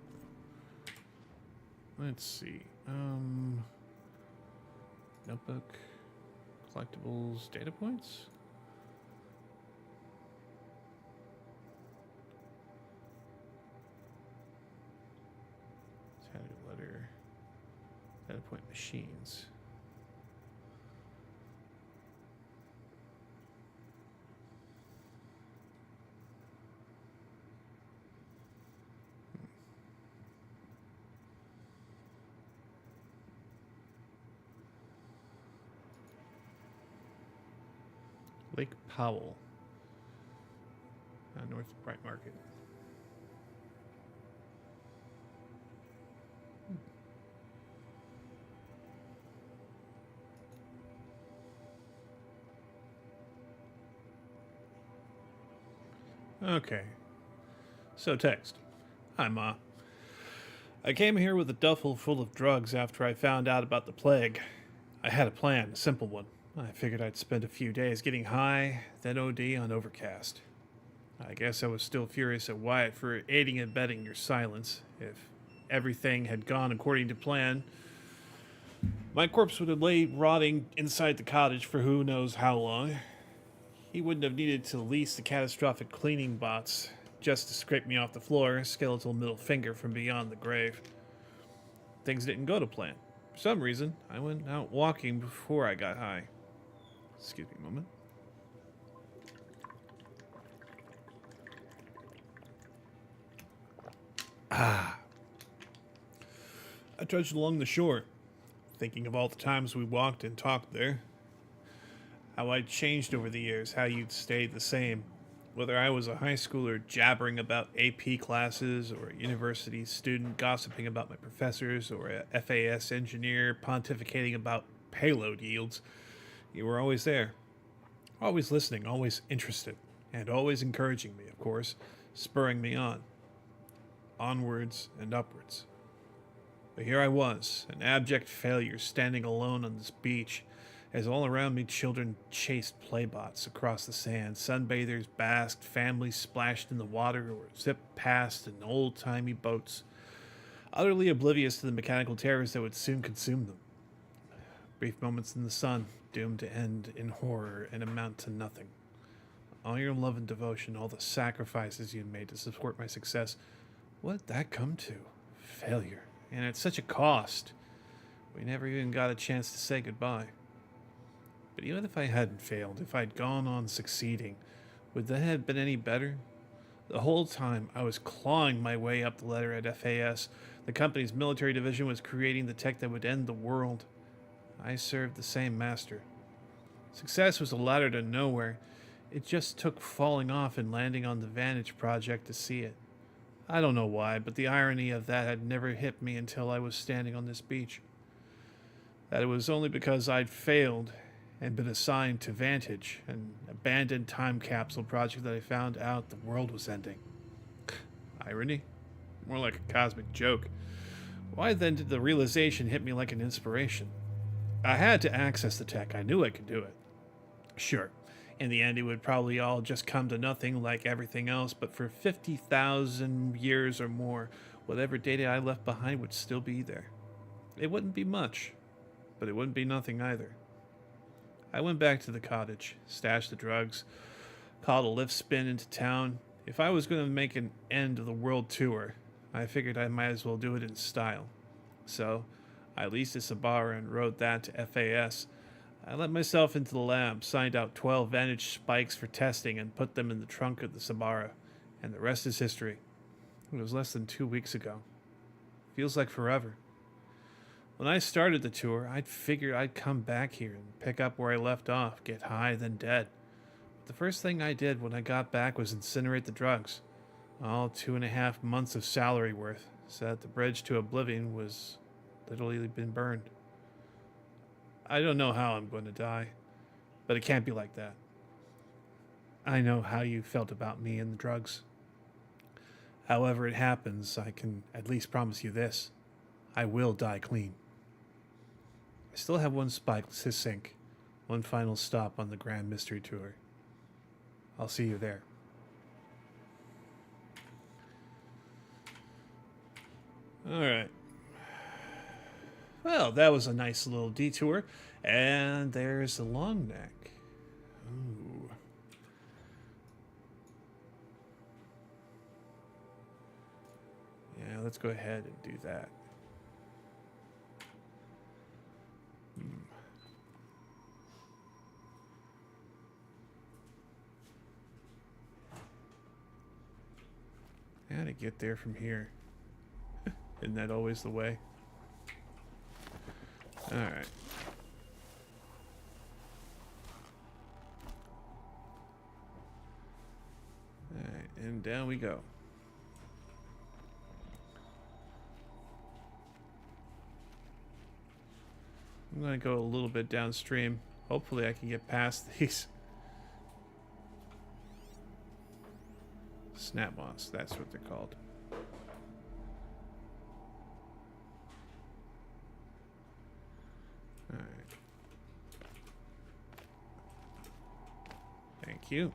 Let's see. Notebook, collectibles, data points. Tattoo letter, data point machines. Lake Powell, North Bright Market. Okay. So text. Hi, Ma. I came here with a duffel full of drugs after I found out about the plague. I had a plan, a simple one. I figured I'd spend a few days getting high, then OD on Overcast. I guess I was still furious at Wyatt for aiding and abetting your silence. If everything had gone according to plan, my corpse would have laid rotting inside the cottage for who knows how long. He wouldn't have needed to lease the catastrophic cleaning bots just to scrape me off the floor, skeletal middle finger from beyond the grave. Things didn't go to plan. For some reason, I went out walking before I got high. Excuse me a moment. I trudged along the shore, thinking of all the times we walked and talked there. How I'd changed over the years, how you'd stayed the same. Whether I was a high schooler jabbering about AP classes, or a university student gossiping about my professors, or a FAS engineer pontificating about payload yields, you were always there. Always listening, always interested. and always encouraging me, of course, spurring me on, onwards and upwards. But here I was, an abject failure, standing alone on this beach, as all around me children chased playbots across the sand, sunbathers basked, families splashed in the water or zipped past in old-timey boats, utterly oblivious to the mechanical terrors that would soon consume them. Brief moments in the sun, doomed to end in horror and amount to nothing. All your love and devotion, all the sacrifices you made to support my success, what did that come to? Failure. And at such a cost. We never even got a chance to say goodbye. But even if I hadn't failed, if I'd gone on succeeding, would that have been any better? The whole time I was clawing my way up the ladder at FAS, the company's military division was creating the tech that would end the world. I served the same master. Success was a ladder to nowhere. It just took falling off and landing on the Vantage project to see it. I don't know why, but the irony of that had never hit me until I was standing on this beach. That it was only because I'd failed and been assigned to Vantage, an abandoned time capsule project, that I found out the world was ending. Irony? More like a cosmic joke. Why then did the realization hit me like an inspiration? I had to access the tech. I knew I could do it. Sure, in the end it would probably all just come to nothing like everything else, but for 50,000 years or more, whatever data I left behind would still be there. It wouldn't be much, but it wouldn't be nothing either. I went back to the cottage, stashed the drugs, called a lift spin into town. If I was going to make an end of the world tour, I figured I might as well do it in style. So, I leased a Sabara and rode that to FAS. I let myself into the lab, signed out 12 Vantage spikes for testing, and put them in the trunk of the Sabara. And the rest is history. It was less than 2 weeks ago. Feels like forever. When I started the tour, I'd figured I'd come back here and pick up where I left off, get high, then dead. But the first thing I did when I got back was incinerate the drugs. All 2.5 months of salary worth, so that the bridge to oblivion was literally been burned. I don't know how I'm going to die, but it can't be like that. I know how you felt about me and the drugs. However it happens, I can at least promise you this. I will die clean. I still have one spike to sink, one final stop on the Grand Mystery Tour. I'll see you there. Alright. Well, that was a nice little detour. And there's the long neck. Ooh. Yeah, let's go ahead and do that. How to get there from here? Isn't that always the way? Alright. Alright, and down we go. I'm going to go a little bit downstream. Hopefully I can get past these. Snap moss, that's what they're called. Alright. Thank you.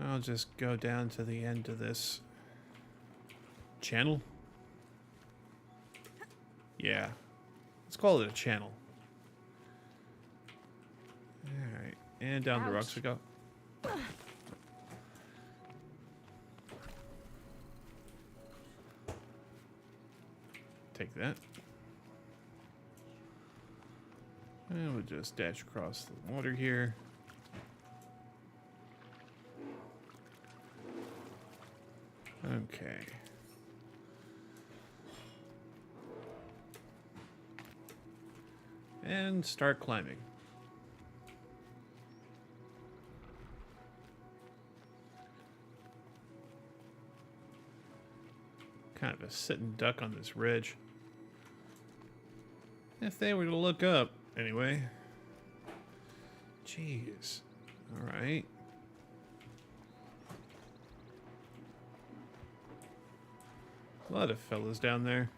I'll just go down to the end of this channel. Yeah. Let's call it a channel. Alright. And down the rocks we go. Take that. And we'll just dash across the water here. Okay. And start climbing. Kind of a sitting duck on this ridge. If they were to look up, anyway. Jeez. All right. A lot of fellas down there.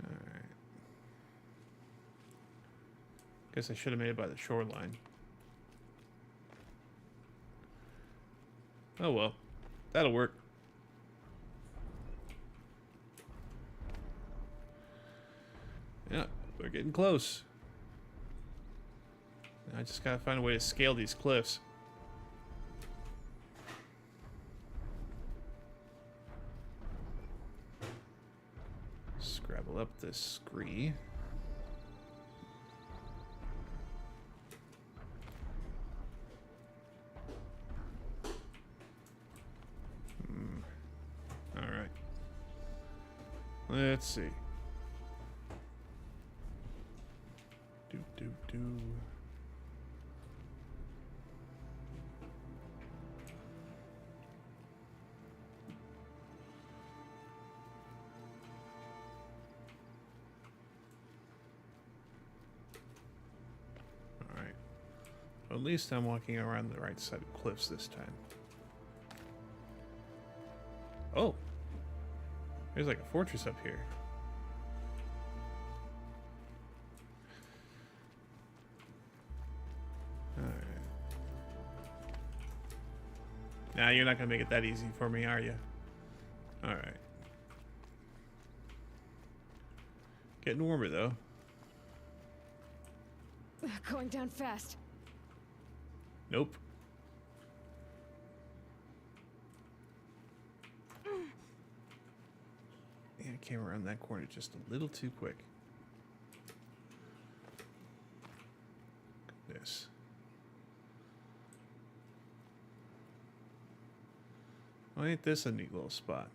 All right. Guess I should have made it by the shoreline. Oh well. That'll work. Yeah, we're getting close. I just gotta find a way to scale these cliffs. Scrabble up this scree. All right. Let's see. Do. All right. Well, at least I'm walking around the right side of cliffs this time. Oh. There's like a fortress up here. Nah, you're not gonna make it that easy for me, are you? Alright. Getting warmer, though. Going down fast. Nope. Yeah, I came around that corner just a little too quick. Look at this. Oh, ain't this a neat little spot?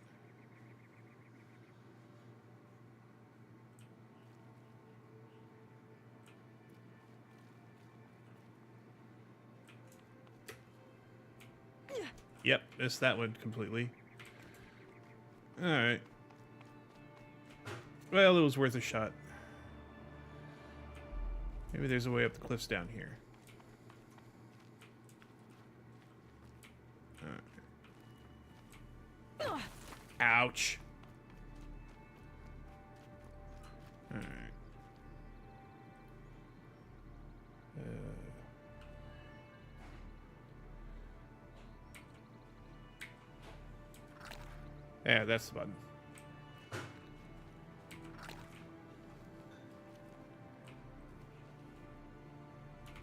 Yep, missed that one completely. Alright. Well, it was worth a shot. Maybe there's a way up the cliffs down here. Ouch. Alright. Yeah, that's the button.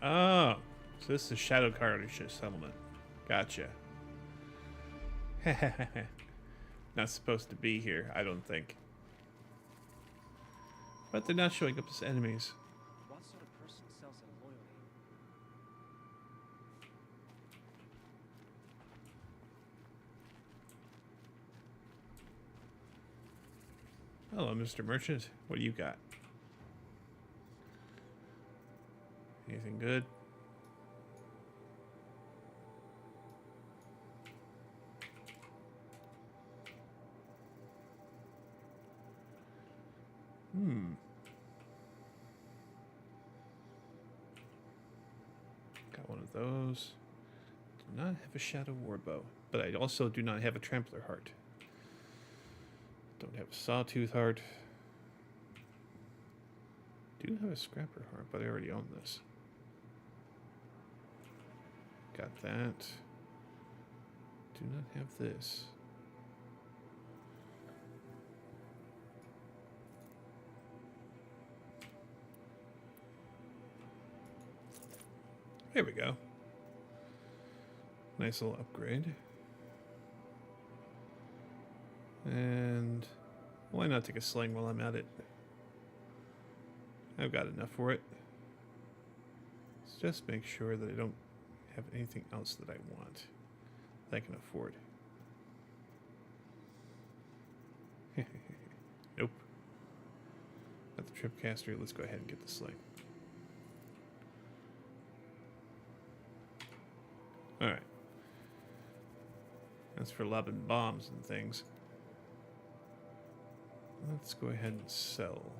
Oh, so this is Shadow Carnage settlement. Gotcha. Not supposed to be here, I don't think. But they're not showing up as enemies. What sort of person sells their loyalty? Hello, Mr. Merchant. What do you got? Anything good? Got one of those. Do not have a Shadow Warbow, but I also do not have a Trampler Heart. Don't have a Sawtooth Heart. Do have a Scrapper Heart, but I already own this. Got that. Do not have this. There we go. Nice little upgrade. And why not take a sling while I'm at it? I've got enough for it. Let's just make sure that I don't have anything else that I want that I can afford. Nope. Got the tripcaster. Let's go ahead and get the sling. Alright. That's for lobbing bombs and things. Let's go ahead and sell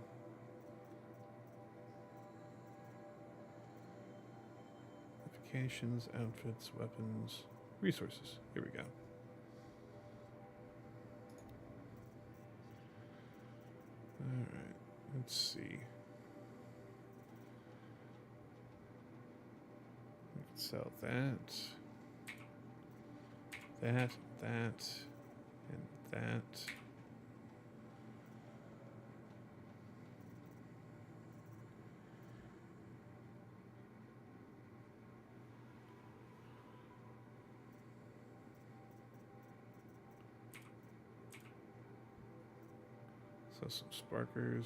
Modifications, outfits, weapons, resources. Here we go. Alright, let's see. We can sell that, and that. So some sparkers.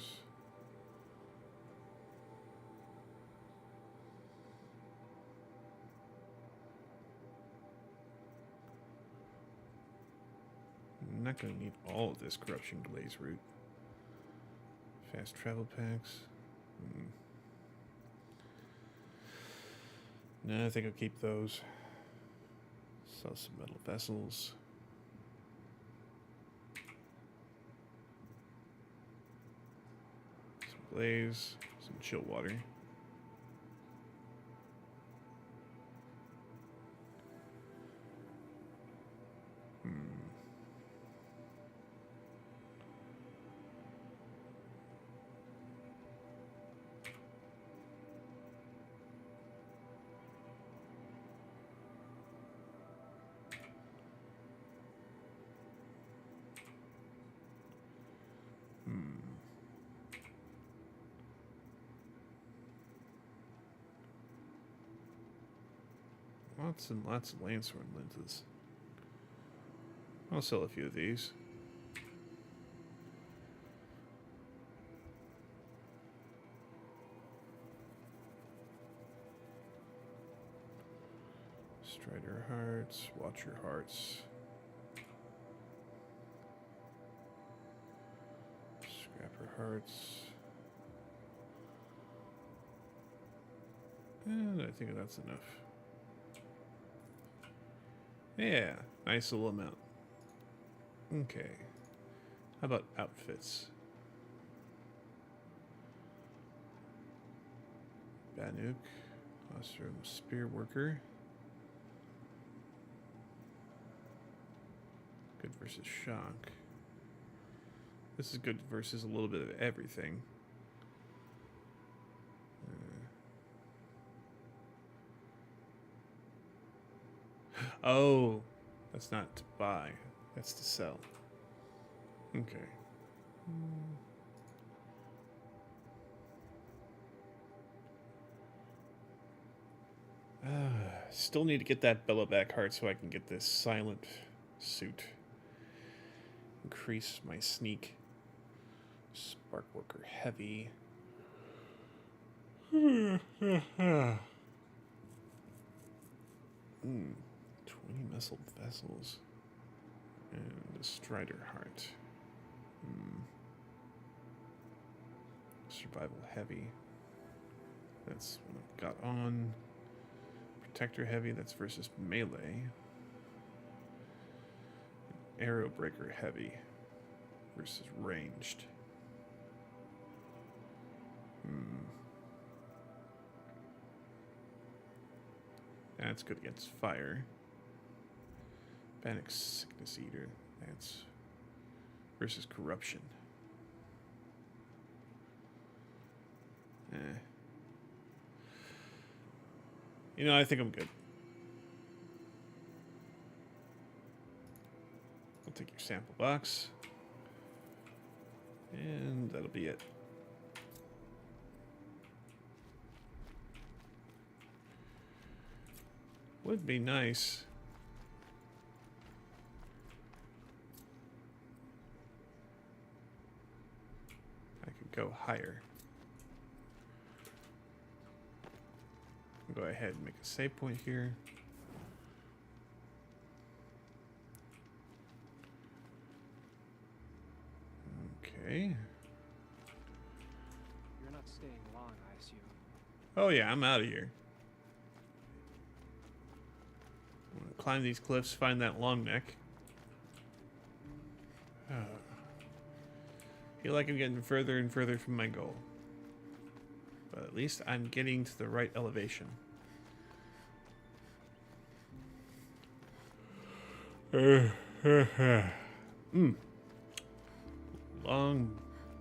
I'm not going to need all of this corruption glaze root. Fast travel packs. No, I think I'll keep those. Sell some metal vessels. Some glaze. Some chill water. Lots and lots of Landsworn lenses. I'll sell a few of these. Strider hearts, Watcher hearts. Scrapper hearts. And I think that's enough. Yeah, nice little amount. Okay. How about outfits? Banuk, Ostrom Spear Worker. Good versus Shock. This is good versus a little bit of everything. Oh, that's not to buy. That's to sell. Okay. Still need to get that Bellowback heart so I can get this silent suit. Increase my sneak. Sparkworker heavy. 20 missile vessels. And a Strider heart. Survival heavy. That's what I've got on. Protector heavy, that's versus melee. Arrow breaker heavy versus ranged. That's good against fire. Bannock's Sickness Eater, that's versus corruption. You know, I think I'm good. I'll take your sample box. And that'll be it. Would be nice. I could go higher. Go ahead and make a save point here. Okay. You're not staying long, I assume. Oh yeah, I'm out of here. I'm gonna climb these cliffs, find that long neck. Feel like I'm getting further and further from my goal. But at least I'm getting to the right elevation.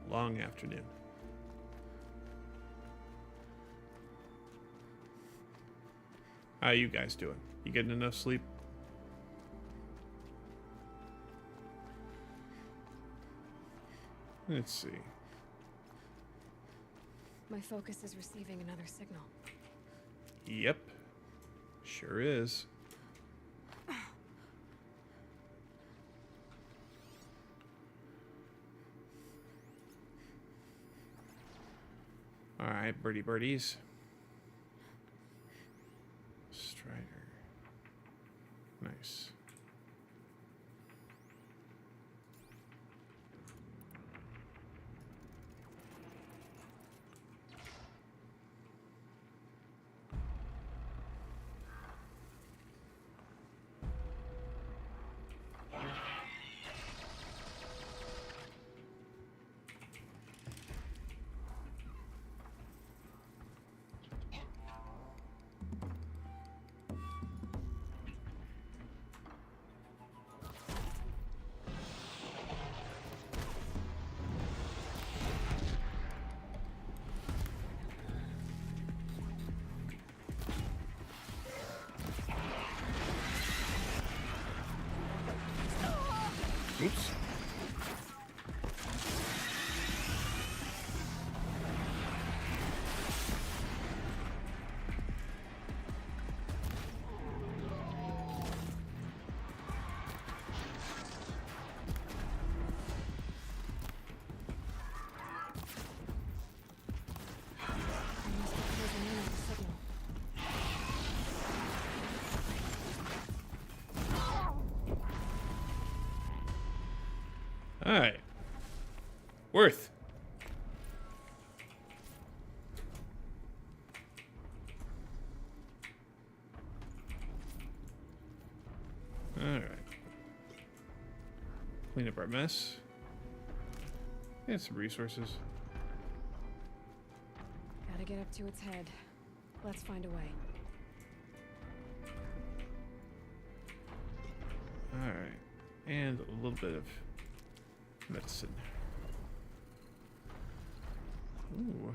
Long afternoon. How you guys doing? You getting enough sleep? Let's see. My focus is receiving another signal. Yep. Sure is. Alright, birdies. Strider. Nice. Oops. I must be closing in on the signal. Alright. Worth. Alright. Clean up our mess. And some resources. Gotta get up to its head. Let's find a way. Alright. And a little bit of medicine. Ooh.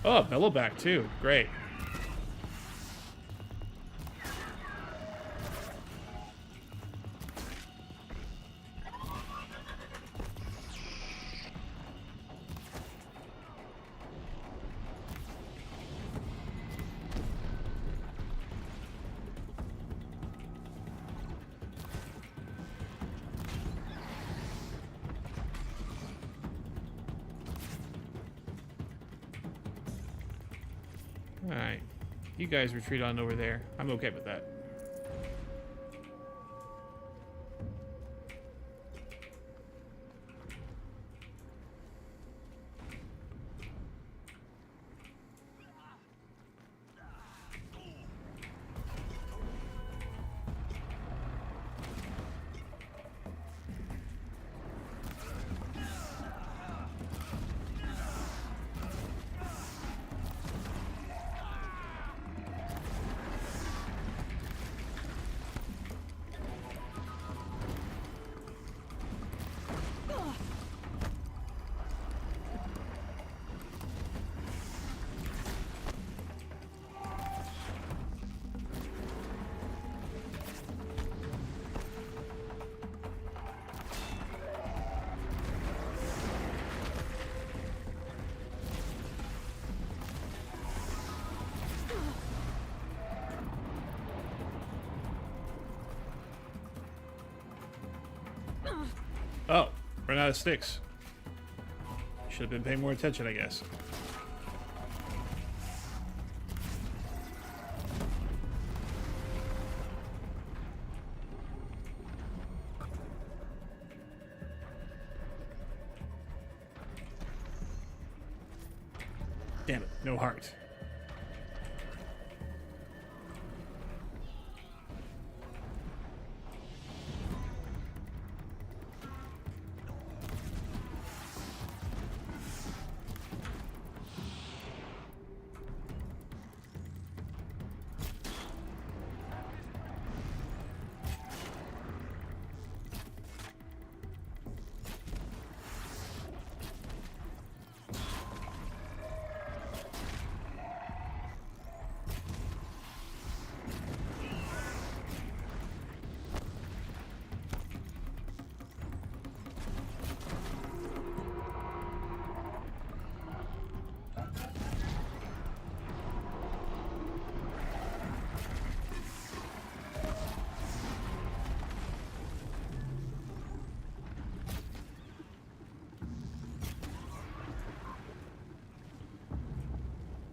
Oh, Mellowback too. Great. Alright. You guys retreat on over there. I'm okay with that. Oh, ran out of sticks. Should have been paying more attention, I guess. Damn it, no heart.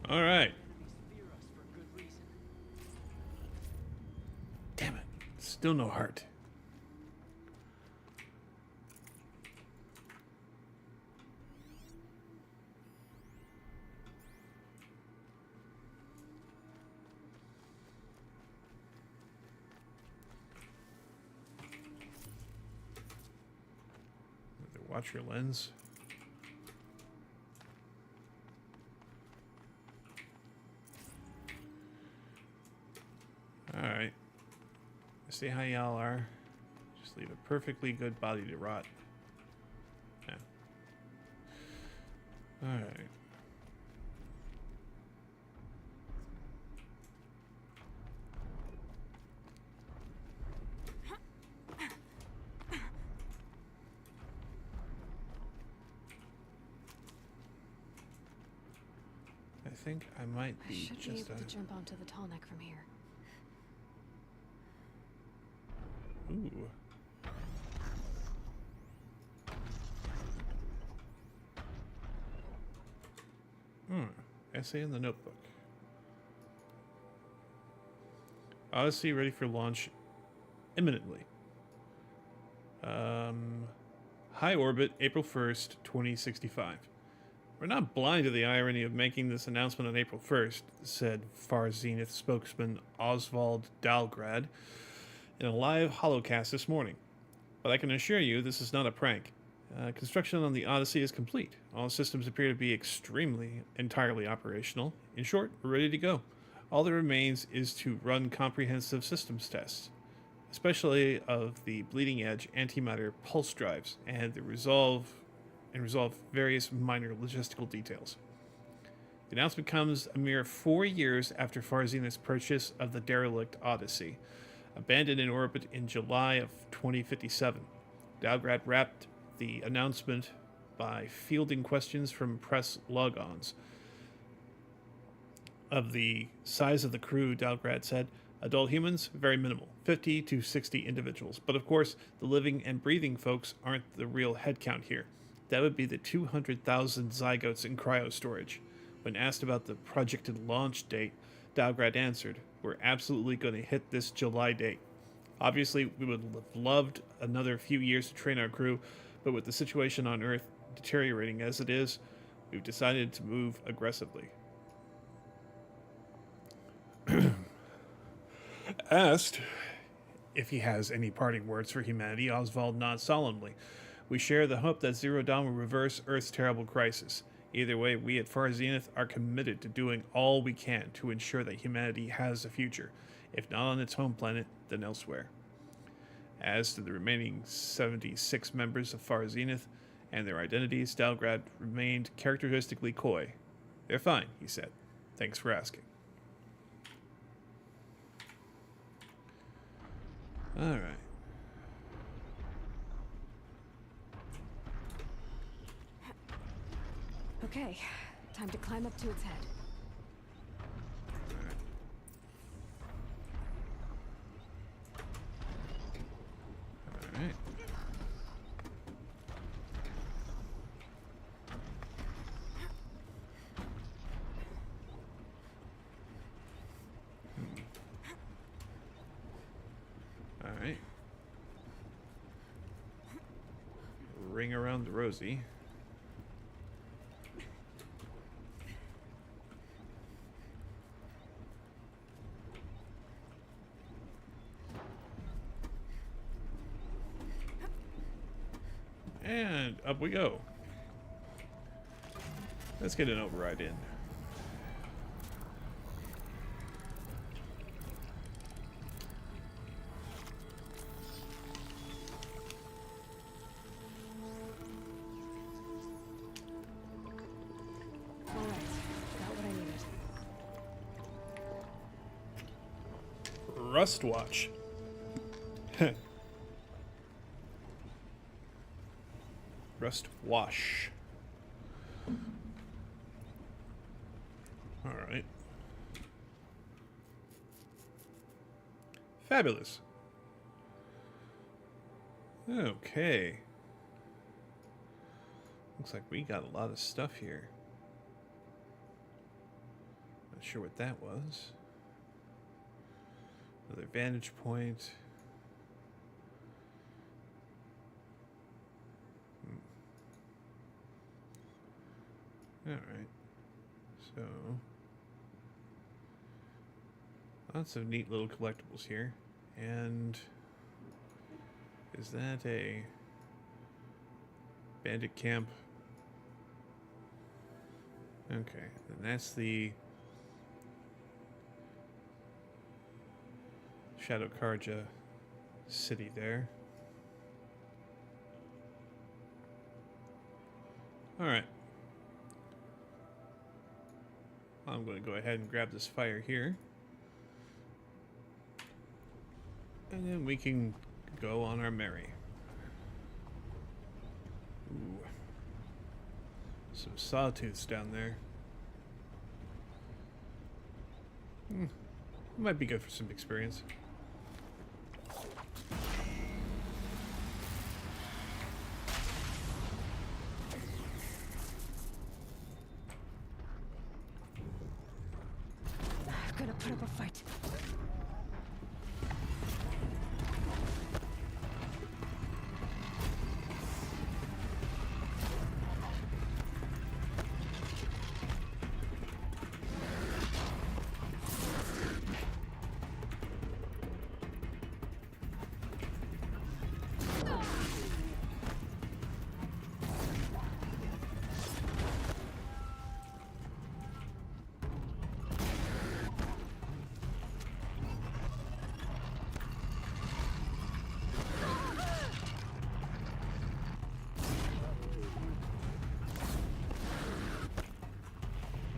All right. Damn it. Still no heart. Watch your lens. Alright. See how y'all are. Just leave a perfectly good body to rot. Yeah. Alright. I think I might I be should be just able to jump onto the tall neck from here. Ooh. Essay in the notebook. Odyssey ready for launch imminently. High orbit, April 1st, 2065. We're not blind to the irony of making this announcement on April 1st, said Far Zenith spokesman Oswald Dalgrad in a live holocast this morning. But I can assure you this is not a prank. Construction on the Odyssey is complete. All systems appear to be entirely operational. In short, we're ready to go. All that remains is to run comprehensive systems tests, especially of the bleeding edge antimatter pulse drives and resolve various minor logistical details. The announcement comes a mere 4 years after Far Zenith's purchase of the derelict Odyssey, abandoned in orbit in July of 2057. Dalgrad wrapped the announcement by fielding questions from press logons. Of the size of the crew, Dalgrad said, adult humans, very minimal, 50 to 60 individuals. But of course, the living and breathing folks aren't the real headcount here. That would be the 200,000 zygotes in cryostorage. When asked about the projected launch date, Dalgrad answered, we're absolutely going to hit this July date. Obviously, we would have loved another few years to train our crew, but with the situation on Earth deteriorating as it is, we've decided to move aggressively. Asked if he has any parting words for humanity, Oswald nods solemnly. We share the hope that Zero Dawn will reverse Earth's terrible crisis. Either way, we at Far Zenith are committed to doing all we can to ensure that humanity has a future, if not on its home planet, then elsewhere. As to the remaining 76 members of Far Zenith and their identities, Dalgrad remained characteristically coy. They're fine, he said. Thanks for asking. All right. Okay, time to climb up to its head. All right. All right. Ring around the rosy. And up we go. Let's get an override in. Alright, got what I needed. Rust watch. Rust wash. All right. Fabulous. Okay. Looks like we got a lot of stuff here. Not sure what that was. Another vantage point. All right. So lots of neat little collectibles here. And is that a bandit camp? Okay, and that's the Shadow Karja city there. All right. I'm going to go ahead and grab this fire here. And then we can go on our merry. Ooh. Some sawtooths down there. Might be good for some experience. I've got to put up a fight.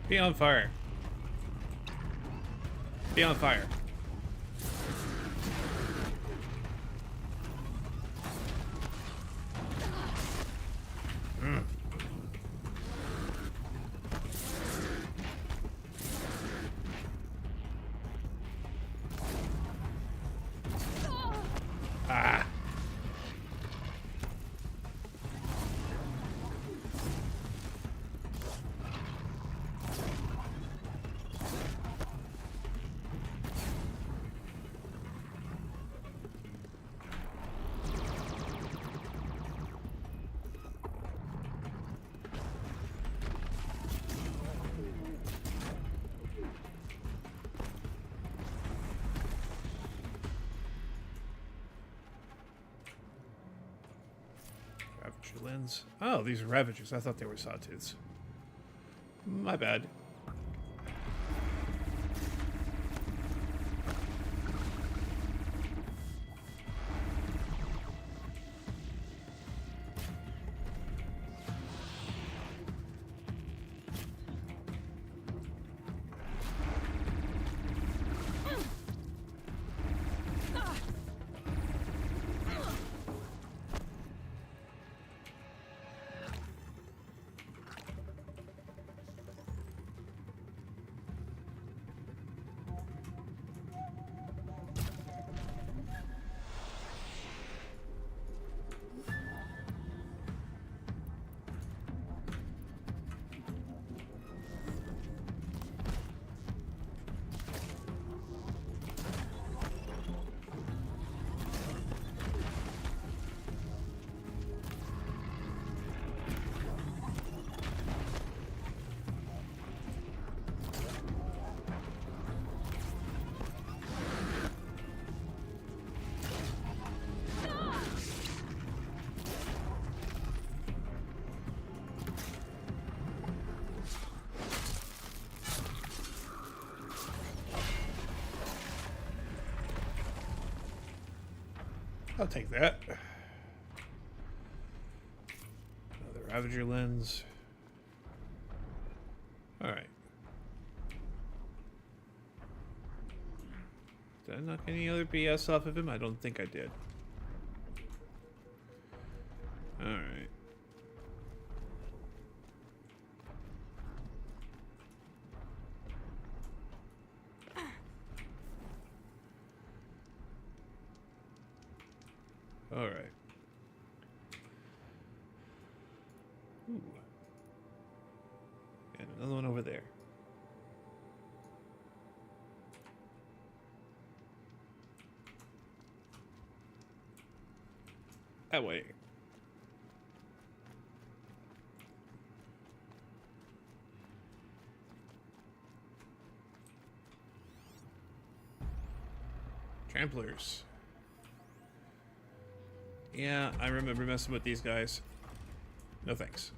Be on fire. Be on fire. Ah. Ravager lens. Oh, these are Ravagers. I thought they were sawtooths. My bad. I'll take that. Another Ravager lens. Alright. Did I knock any other BS off of him? I don't think I did. Alright. Alright. Ooh. And another one over there. That way. Tramplers. Yeah, I remember messing with these guys. No thanks.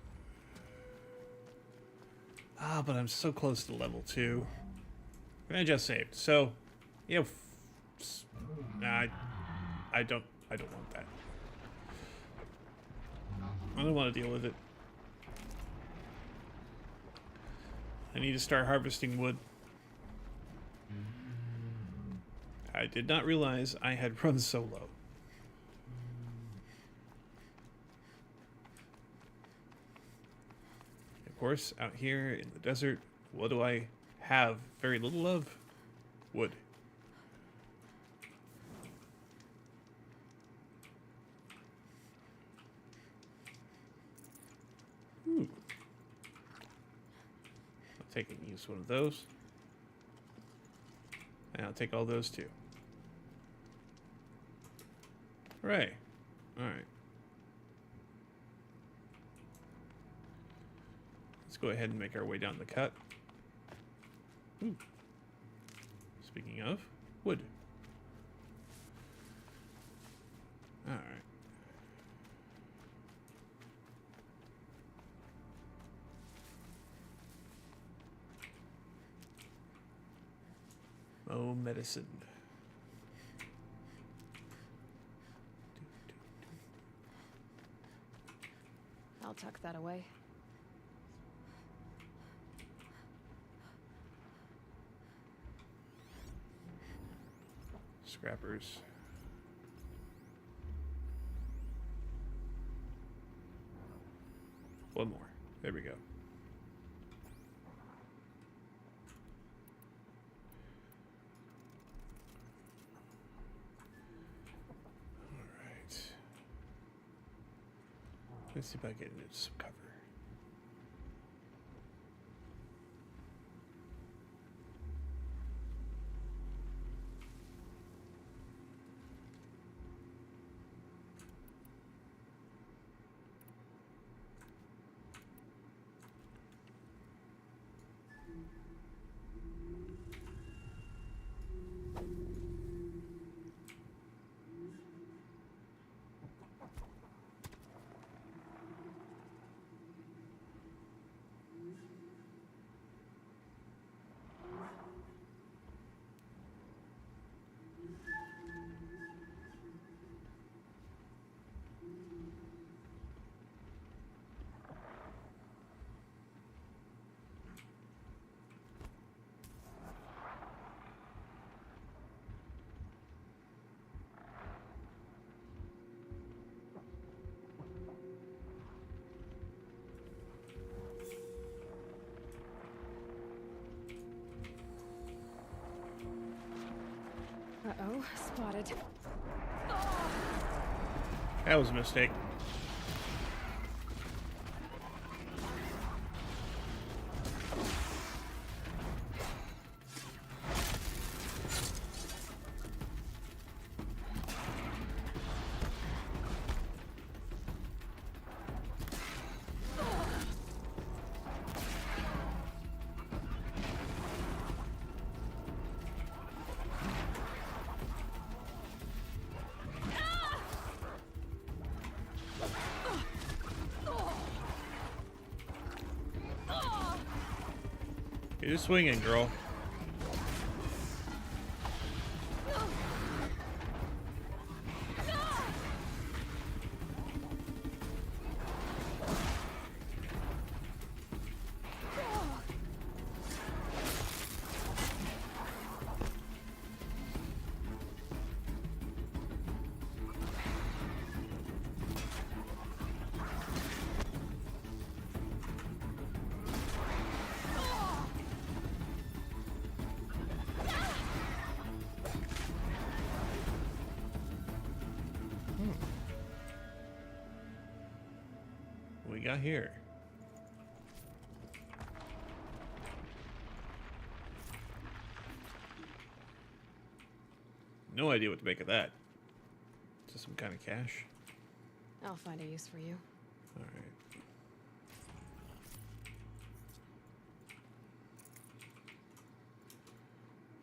Ah, but I'm so close to level 2. And I just saved. So, yeah, nah, I don't want that. I don't want to deal with it. I need to start harvesting wood. I did not realize I had run so low. Of course, out here in the desert, what do I have very little of? Wood. Ooh. I'll take and use one of those. And I'll take all those too. Right. Alright. Let's go ahead and make our way down the cut. Ooh. Speaking of, wood. Alright. Oh, medicine. I'll tuck that away. Scrappers. One more. There we go. Alright. Let's see if I can get into some cover. Uh-oh, spotted. That was a mistake. You're just swinging, girl. we got here? No idea what to make of that. Just some kind of cash. I'll find a use for you. All right.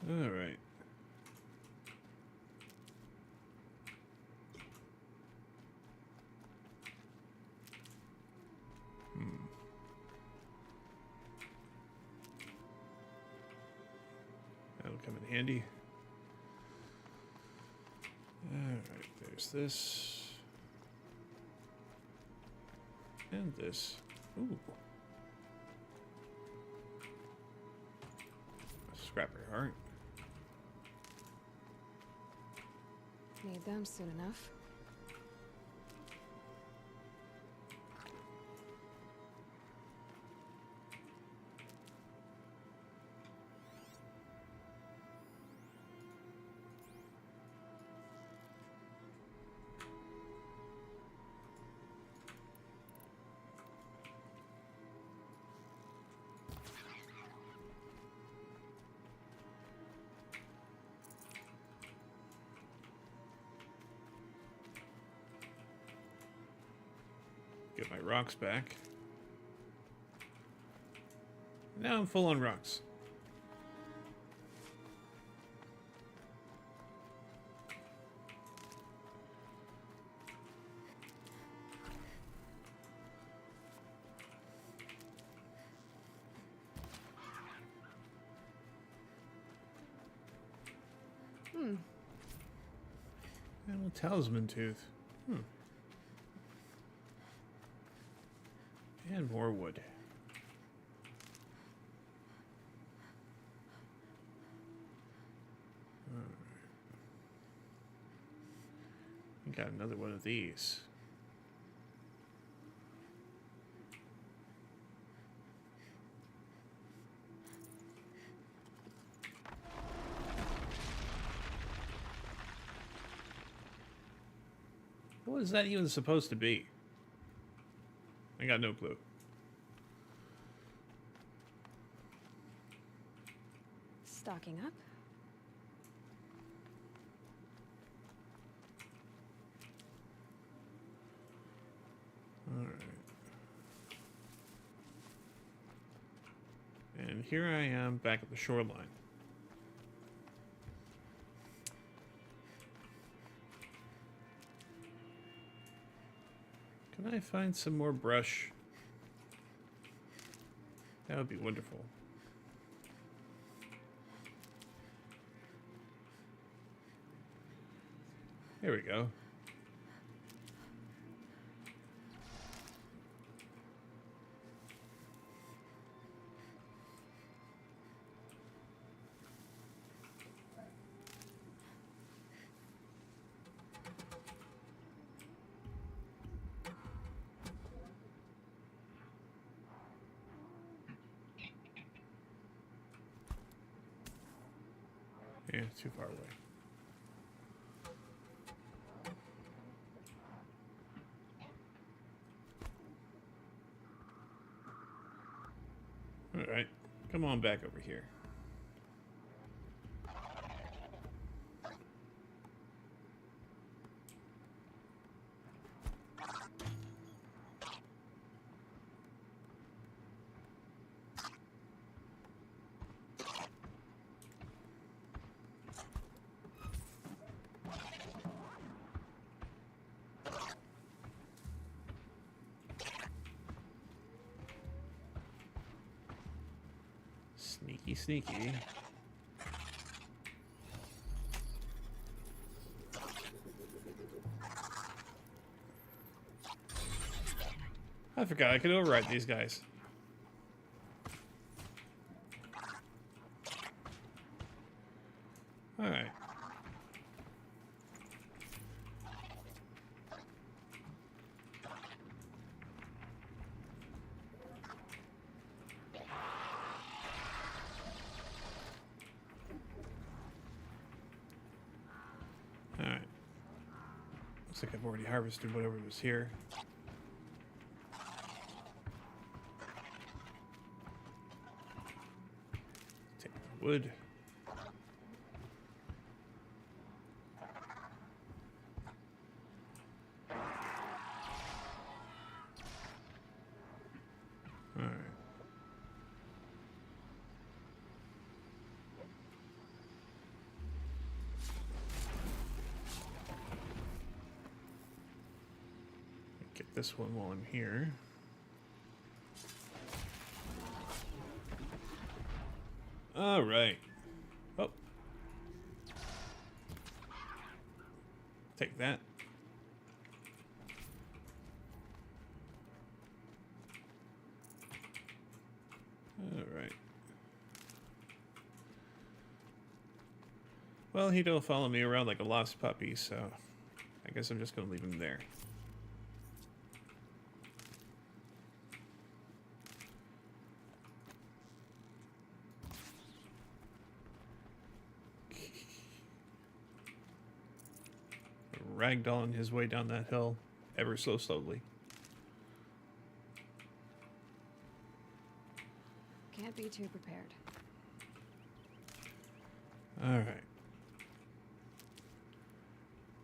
All right. That'll come in handy. All right, there's this. And this. Ooh. A scrapper heart. Need them soon enough. Get my rocks back. Now I'm full on rocks. Animal talisman tooth. And more wood. Alright. We got another one of these. What is that even supposed to be? I got no clue. Stocking up. All right. And here I am back at the shoreline. Can I find some more brush? That would be wonderful. There we go. Yeah, too far away. All right, come on back over here. Sneaky, sneaky. I forgot I could override these guys. All right. Alright. Looks like I've already harvested whatever was here. wood. Alright. Get this one while I'm here. All right. Oh. Take that. All right. Well, he don't follow me around like a lost puppy, so I guess I'm just gonna leave him there. Ragdolling his way down that hill ever so slowly. Can't be too prepared. All right.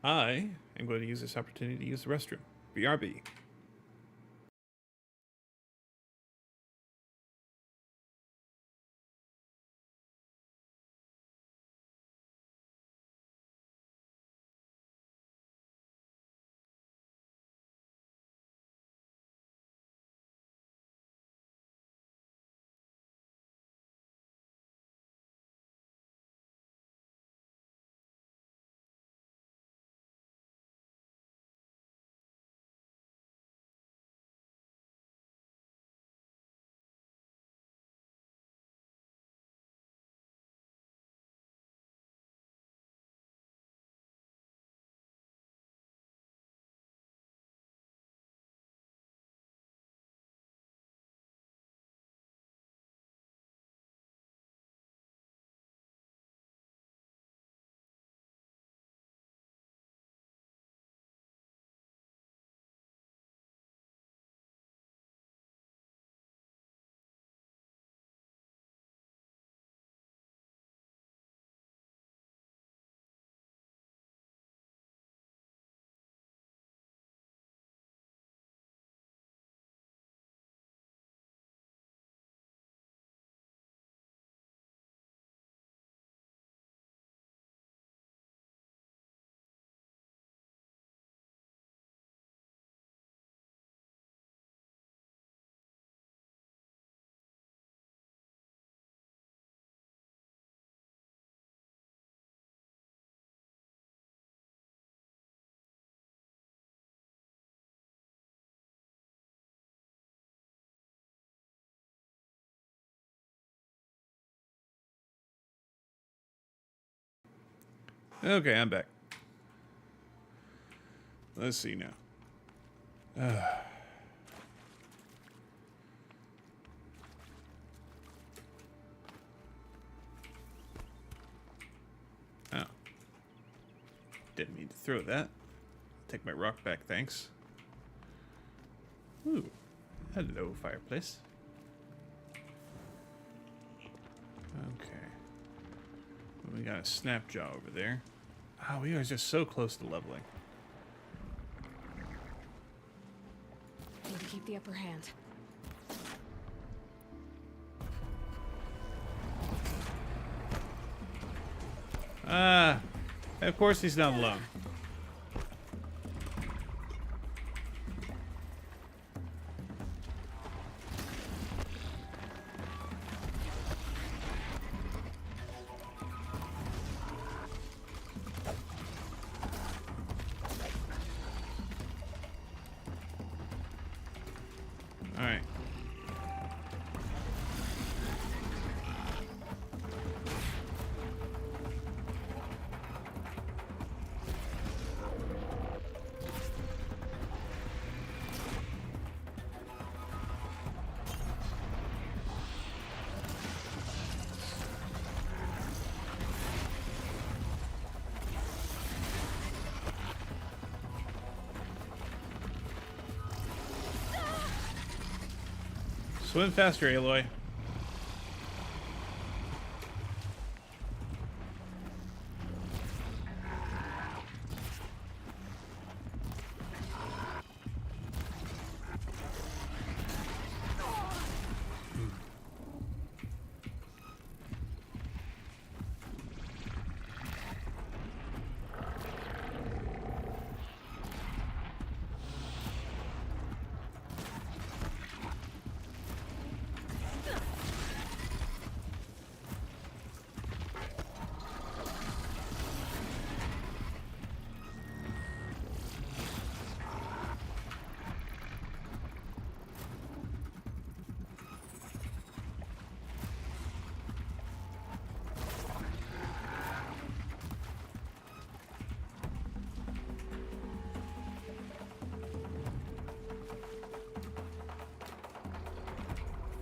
I am going to use this opportunity to use the restroom. BRB. Okay, I'm back. Let's see now. Oh. Didn't mean to throw that. Take my rock back, thanks. Ooh. Hello, fireplace. Okay. We got a snapjaw over there. Oh, we are just so close to leveling. Need to keep the upper hand. Ah, of course he's not alone. All right. Swim faster, Aloy.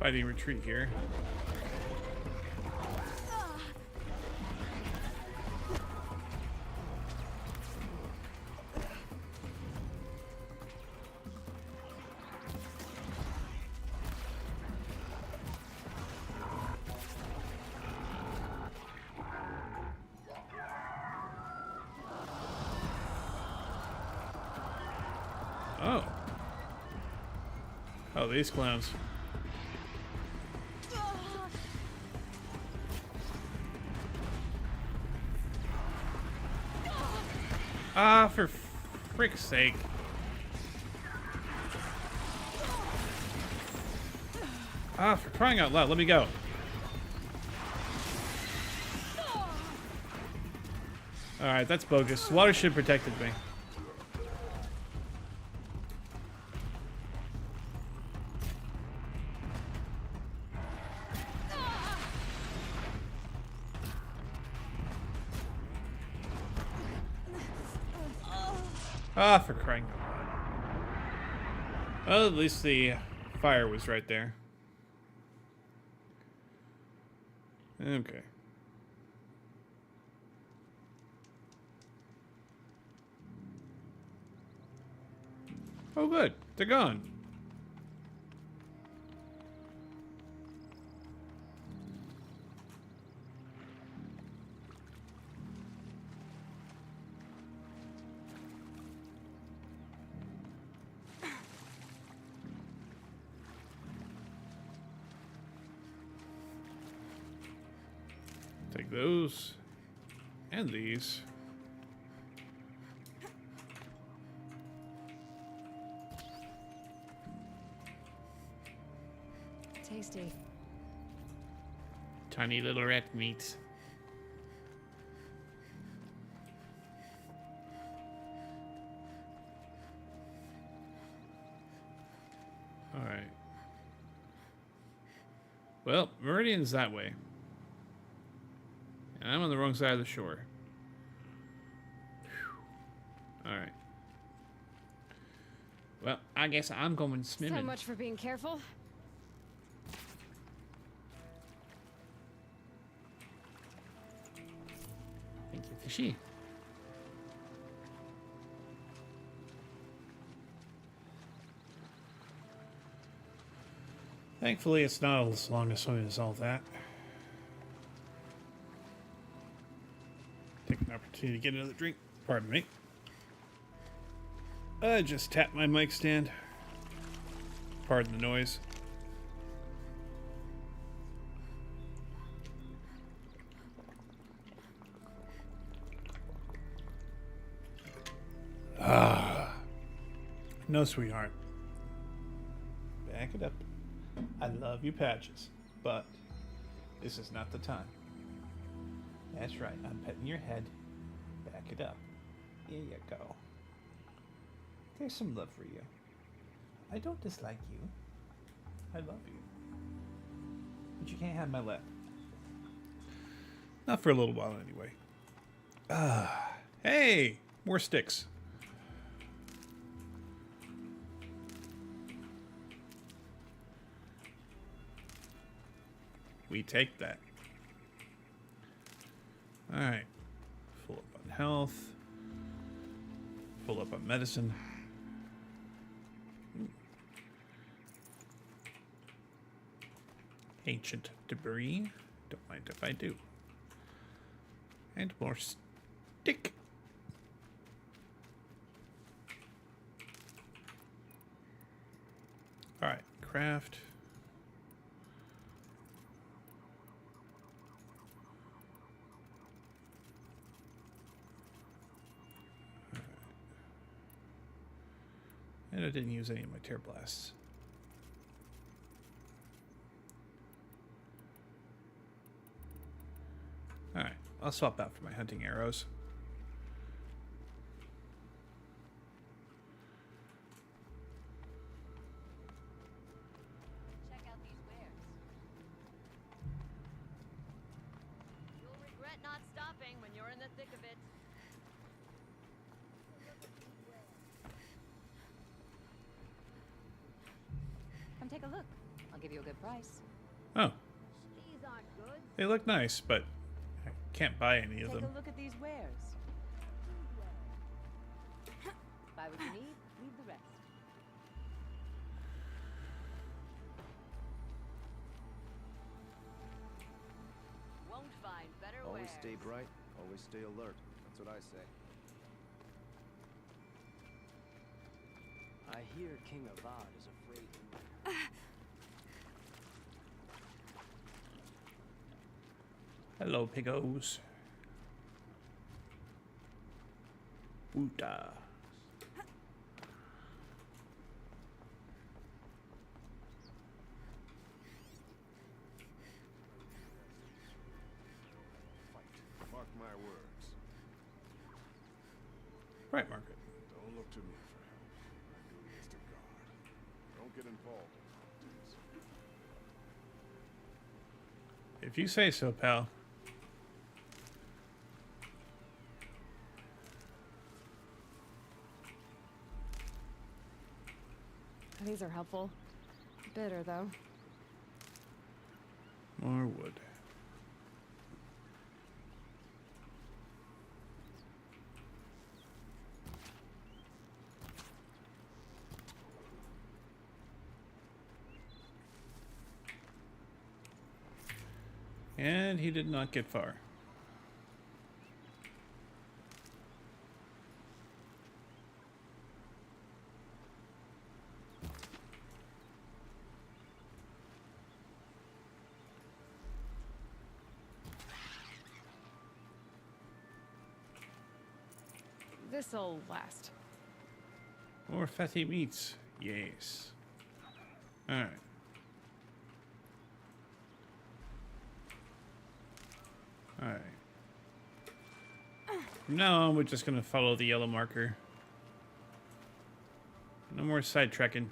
Fighting retreat here. Oh. Oh, these clowns. Ah, for frick's sake. Ah, for crying out loud, let me go. Alright, that's bogus. Watership protected me. Ah, for crying out loud. Well, at least the fire was right there. Okay. Oh, good. They're gone. Take those and these. Tasty. Tiny little rat meat. All right. Well, Meridian's that way. And I'm on the wrong side of the shore. All right. Well, I guess I'm going swimming. So much for being careful. Thank you, fishy. Thankfully, it's not as long a swim as all that. Take an opportunity to get another drink. Pardon me. I just tapped my mic stand. Pardon the noise. Ah. No, sweetheart. Back it up. I love you, Patches, but this is not the time. That's right. I'm petting your head. Back it up. Here you go. There's some love for you. I don't dislike you. I love you. But you can't have my lap. Not for a little while, anyway. Ah. Hey! More sticks. We take that. Alright. Full up on health. Full up on medicine. Ancient debris. Don't mind if I do. And more stick. Alright, craft. And I didn't use any of my tear blasts. Alright, I'll swap out for my hunting arrows. Check out these wares. You'll regret not stopping when you're in the thick of it. Come take a look. I'll give you a good price. Oh, These aren't good. they look nice, but I can't buy any of Take them. a look at these wares. Buy what you need, leave the rest. Won't find better Always wares. stay bright, always stay alert. That's what I say. I hear King Avad is afraid. Hello, piggos. Woota. Mark my words. Right, market. Don't look to me for help. My duty is to guard. Don't get involved in politics. If you say so, pal. These are helpful. Bitter, though. More wood. And he did not get far. This'll last. More fatty meats. Yes. Alright. Alright. From now on, we're just gonna follow the yellow marker. No more sidetracking.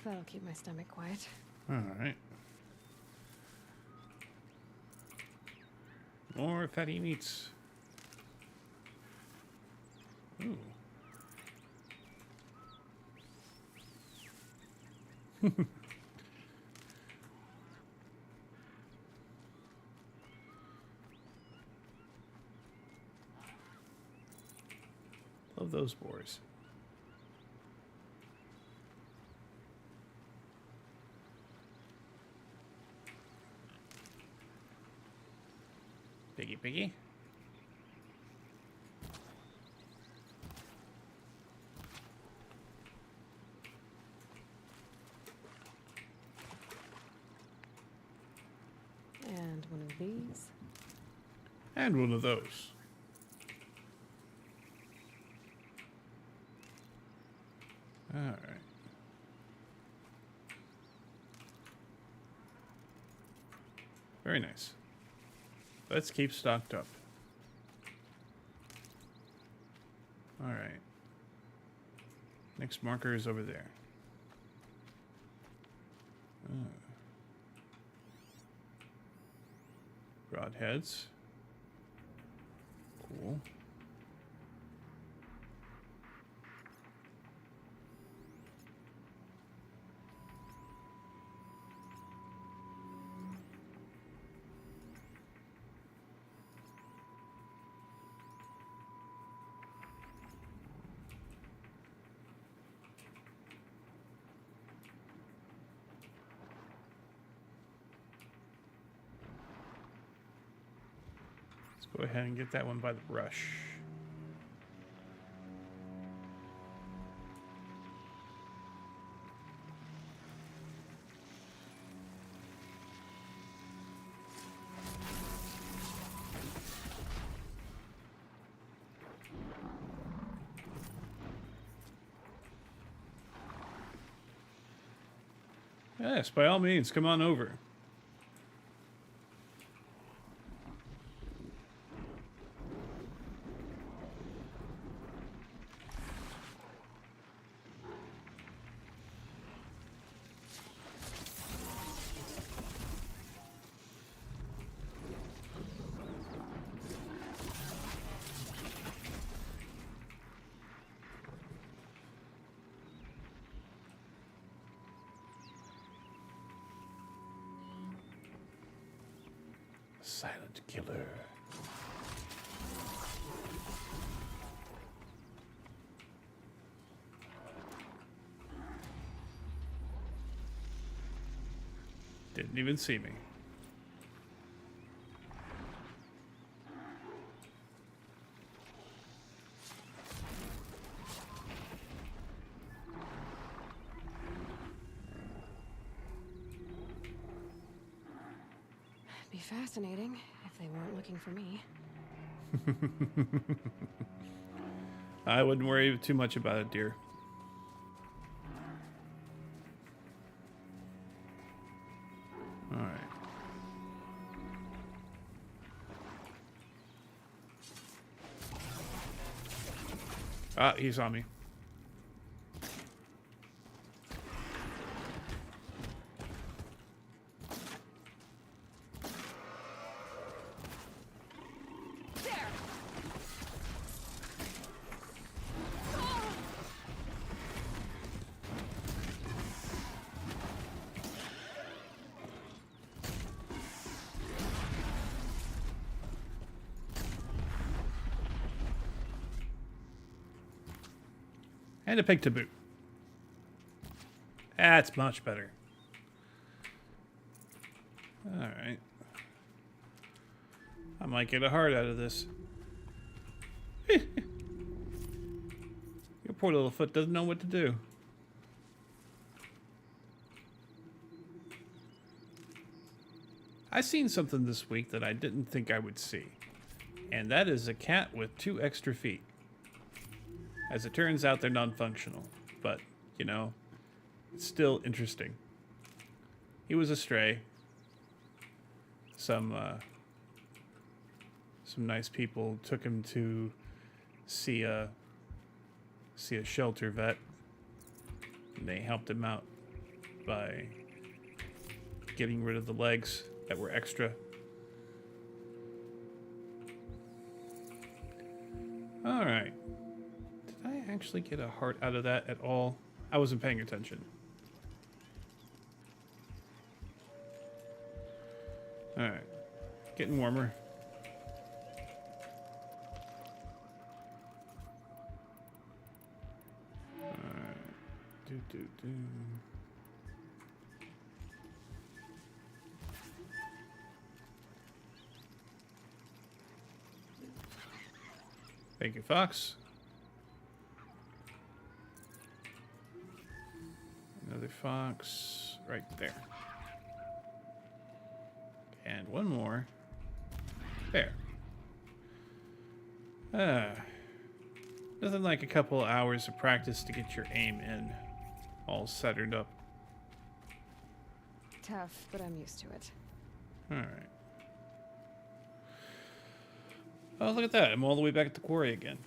That'll keep my stomach quiet. Alright. More fatty meats. Ooh. Love those boars. Piggy, piggy. And one of these. And one of those. All right. Very nice. Let's keep stocked up. All right. Next marker is over there. Broadheads. Cool. Go ahead and get that one by the brush. Yes, by all means, come on over. Silent killer. Didn't even see me. Be fascinating if they weren't looking for me. I wouldn't worry too much about it, dear. All right. Ah, he saw me. And a pig to boot. That's much better. Alright. I might get a heart out of this. Your poor little foot doesn't know what to do. I seen something this week that I didn't think I would see. And that is a cat with 2 extra feet. As it turns out, they're non-functional, but, you know, it's still interesting. He was a stray. Some nice people took him to see a shelter vet, and they helped him out by getting rid of the legs that were extra. All right. Did I actually get a heart out of that at all? I wasn't paying attention. Alright. Getting warmer. Alright. Do. Thank you, Fox. Another fox right there. And one more. There. Nothing like a couple hours of practice to get your aim in. All centered up. Tough, but I'm used to it. Alright. Oh, look at that. I'm all the way back at the quarry again.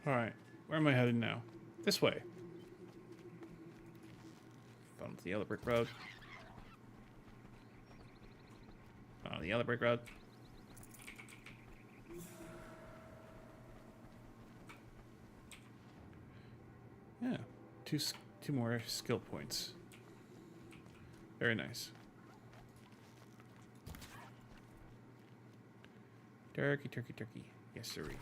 Alright. Where am I headed now? This way. On the yellow brick road. On the yellow brick road. Yeah, two more skill points. Very nice. Turkey. Yes, sirree.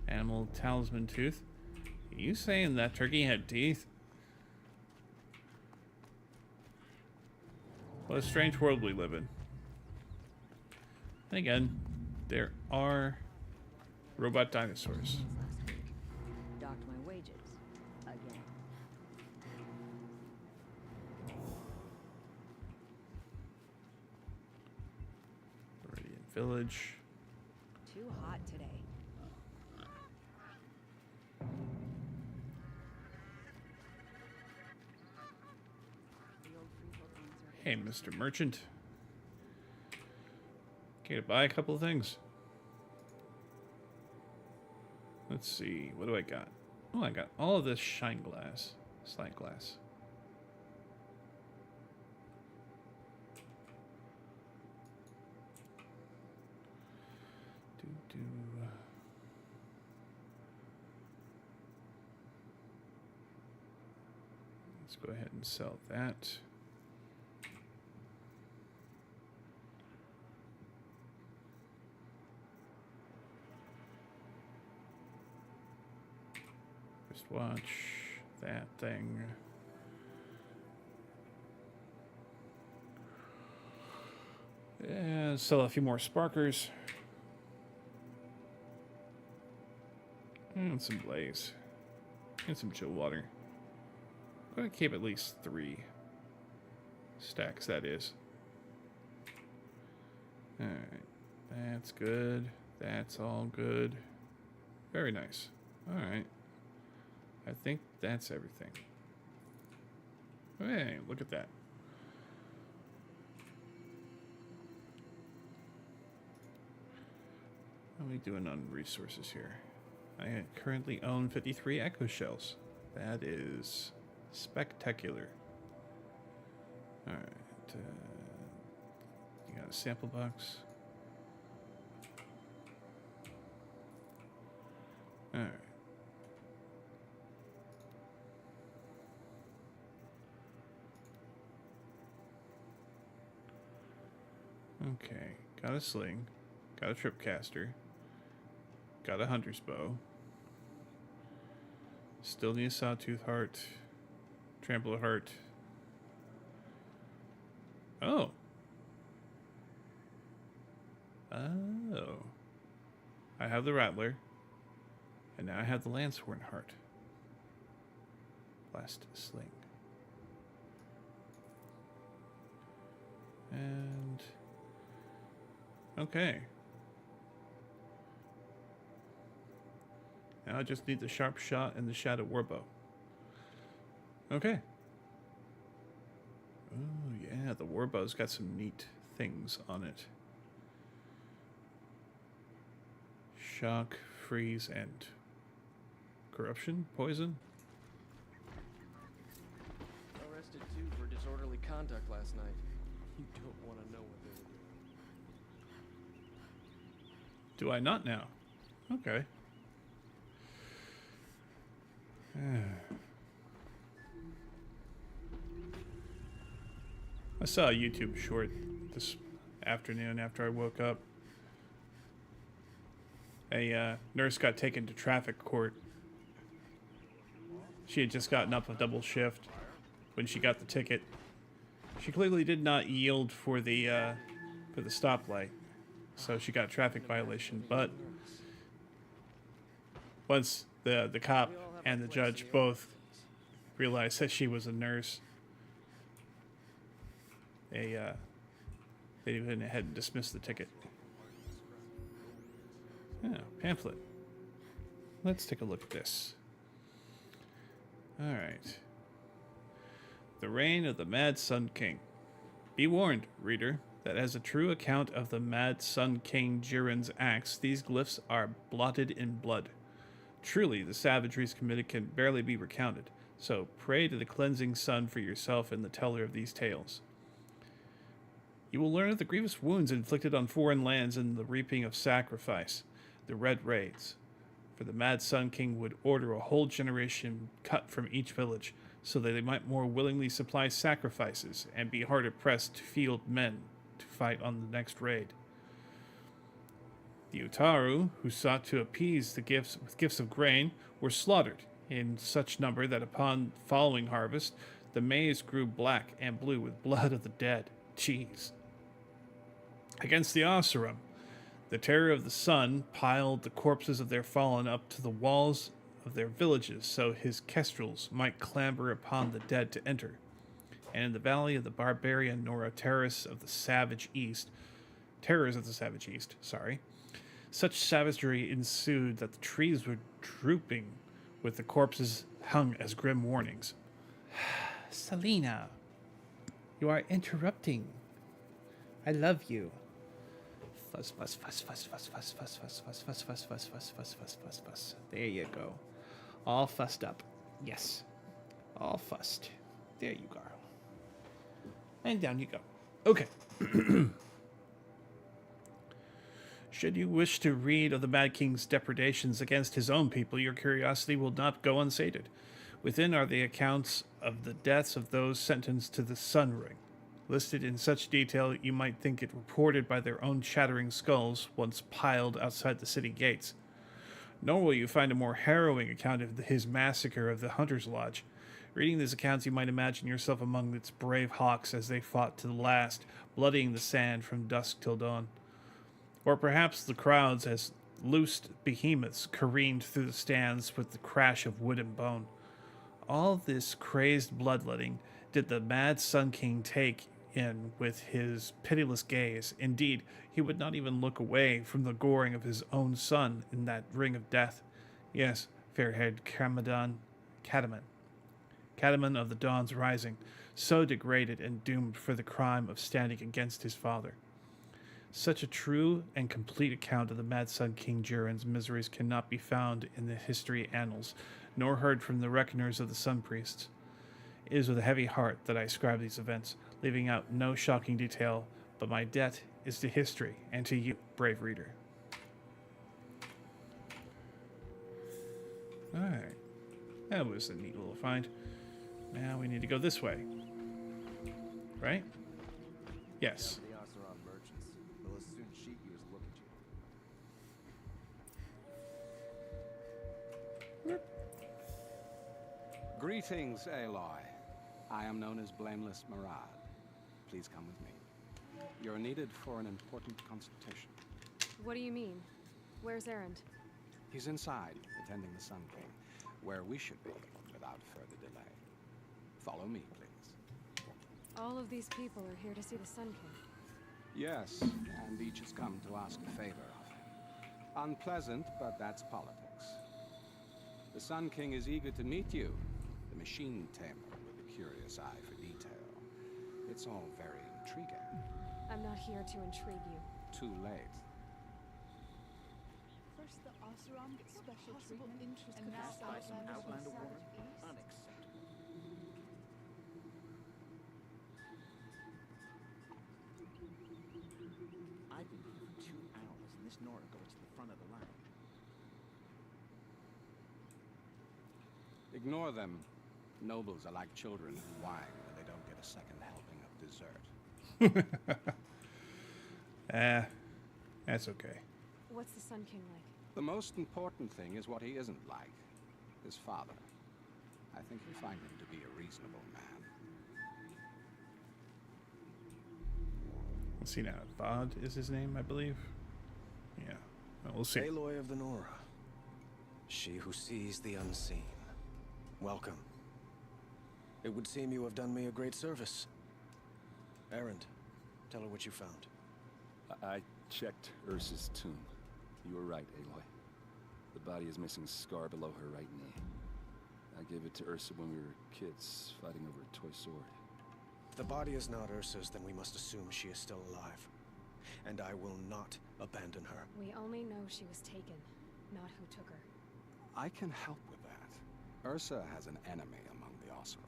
Animal talisman tooth. Are you saying that turkey had teeth? What a strange world we live in. And again, there are robot dinosaurs. Last week. Docked my wages. Again. Meridian Village. Too hot today. Hey, Mr. Merchant. Okay, to buy a couple of things. Let's see. What do I got? Oh, I got all of this shine glass. Slide glass. Let's go ahead and sell that. Watch that thing. Yeah, sell a few more sparkers. And some blaze. And some chill water. I'm going to keep at least 3 stacks, that is. Alright. That's good. That's all good. Very nice. Alright. I think that's everything. Hey, look at that. How are we doing on resources here? I currently own 53 echo shells. That is spectacular. Alright. You got a sample box. Alright. Okay, got a sling, got a tripcaster, got a hunter's bow, still need a sawtooth heart, trampler heart. Oh. Oh. I have the rattler, and now I have the lancehorn heart. Blast sling. And... okay. Now I just need the sharp shot and the shadow warbow. Okay. Oh yeah, the warbow's got some neat things on it. Shock, freeze, and corruption, poison. Arrested too for disorderly conduct last night. You don't want to know what they were doing. Do I not now? Okay. I saw a YouTube short this afternoon after I woke up. A nurse got taken to traffic court. She had just gotten up a double shift when she got the ticket. She clearly did not yield for the stoplight, so she got a traffic violation. But once the cop and the judge both realized that she was a nurse, they went ahead and dismissed the ticket. Yeah, pamphlet. Let's take a look at this. Alright. The Reign of the Mad Sun King. Be warned, reader, that as a true account of the Mad Sun King Jiren's acts, these glyphs are blotted in blood. Truly, the savageries committed can barely be recounted, so pray to the cleansing sun for yourself and the teller of these tales. You will learn of the grievous wounds inflicted on foreign lands in the reaping of sacrifice, the Red Raids. For the Mad Sun King would order a whole generation cut from each village, so that they might more willingly supply sacrifices and be harder pressed to field men to fight on the next raid. The Utaru, who sought to appease the gifts with gifts of grain, were slaughtered in such number that upon following harvest, the maize grew black and blue with blood of the dead. Jeez. Against the Oseram, the Terror of the Sun piled the corpses of their fallen up to the walls of their villages so his kestrels might clamber upon the dead to enter. And in the valley of the barbarian Nora terrors of the savage east, such savagery ensued that the trees were drooping with the corpses hung as grim warnings. Selena. You are interrupting. I love you. Fuss, fuss, fuss, fuss, fuss, fuss, fuss, fuss, fuss, fuss, fuss, fuss, fuss, fuss, fuss, fuss, fuss. There you go. All fussed up. Yes. All fussed. There you go. And down you go. Okay. Should you wish to read of the Mad King's depredations against his own people, your curiosity will not go unsated. Within are the accounts of the deaths of those sentenced to the Sun Ring, listed in such detail you might think it reported by their own chattering skulls once piled outside the city gates. Nor will you find a more harrowing account of his massacre of the Hunter's Lodge. Reading these accounts, you might imagine yourself among its brave hawks as they fought to the last, bloodying the sand from dusk till dawn. Or perhaps the crowds as loosed behemoths careened through the stands with the crash of wood and bone. All this crazed bloodletting did the mad Sun King take in with his pitiless gaze. Indeed, he would not even look away from the goring of his own son in that ring of death. Yes, fair-haired Cataman of the Dawn's Rising, so degraded and doomed for the crime of standing against his father. Such a true and complete account of the Mad Sun King Jiren's miseries cannot be found in the history annals, nor heard from the reckoners of the Sun Priests. It is with a heavy heart that I scribe these events, leaving out no shocking detail, but my debt is to history and to you, brave reader. Alright. That was a neat little find. Now we need to go this way. Right? Yes. The Oseram merchants. They'll as soon sheet you as look at you. Greetings, Aloy. I am known as Blameless Murad. Please come with me. You're needed for an important consultation. What do you mean? Where's Erend? He's inside, attending the Sun King, where we should be without further delay. Follow me, please. All of these people are here to see the Sun King. Yes, and each has come to ask a favor of him. Unpleasant, but that's politics. The Sun King is eager to meet you, the machine tamer with a curious eye for detail. It's all very intriguing. I'm not here to intrigue you. Too late. First the Oseram gets special treatment, and now Outlander woman? Unacceptable. I've been here for 2 hours, and this Nora goes to the front of the line. Ignore them. Nobles are like children who whine when they don't get a second helping of dessert. That's okay. What's the Sun King like? The most important thing is what he isn't like. His father. I think you'll find him to be a reasonable man. Let's see now. Vod is his name, I believe. Yeah. Well, we'll see. Aloy of the Nora. She who sees the unseen. Welcome. It would seem you have done me a great service. Erend, tell her what you found. I checked Ursa's tomb. You were right, Aloy. The body is missing a scar below her right knee. I gave it to Ursa when we were kids, fighting over a toy sword. If the body is not Ursa's, then we must assume she is still alive. And I will not abandon her. We only know she was taken, not who took her. I can help with that. Ursa has an enemy among the Oseram.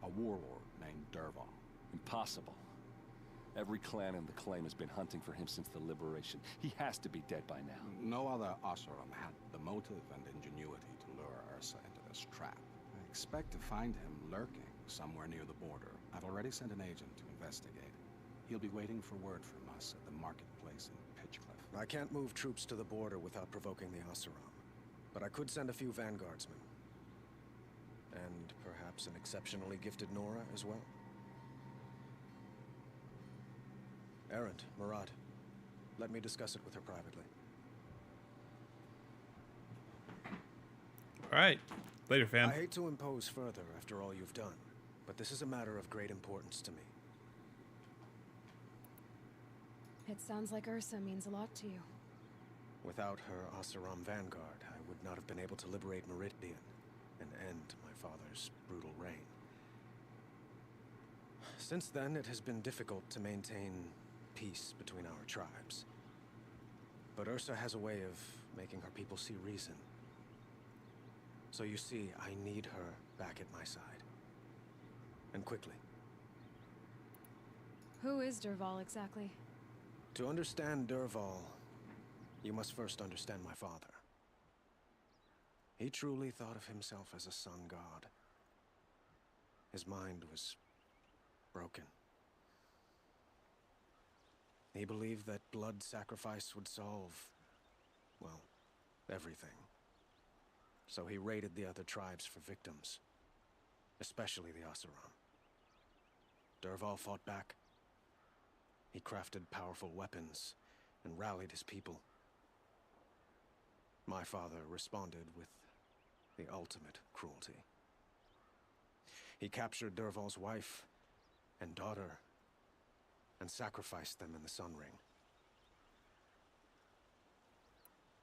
A warlord named Derval. Impossible. Every clan in the claim has been hunting for him since the liberation. He has to be dead by now. No other Oseram had the motive and ingenuity to lure Ursa into this trap. I expect to find him lurking somewhere near the border. I've already sent an agent to investigate. He'll be waiting for word from us at the marketplace in Pitchcliff. I can't move troops to the border without provoking the Oseram. But I could send a few vanguardsmen. And perhaps an exceptionally gifted Nora as well. Erend, Murad, let me discuss it with her privately. All right. Later, fam. I hate to impose further after all you've done, but this is a matter of great importance to me. It sounds like Ursa means a lot to you. Without her Oseram vanguard, I would not have been able to liberate Meridian and end my father's brutal reign. Since then, it has been difficult to maintain peace between our tribes. But Ursa has a way of making her people see reason. So you see, I need her back at my side. And quickly. Who is Dervahl exactly? To understand Dervahl, you must first understand my father. He truly thought of himself as a sun god. His mind was broken. He believed that blood sacrifice would solve, well, everything. So he raided the other tribes for victims, especially the Oseram. Dervahl fought back. He crafted powerful weapons and rallied his people. My father responded with the ultimate cruelty. He captured Dervahl's wife and daughter and sacrificed them in the Sun Ring.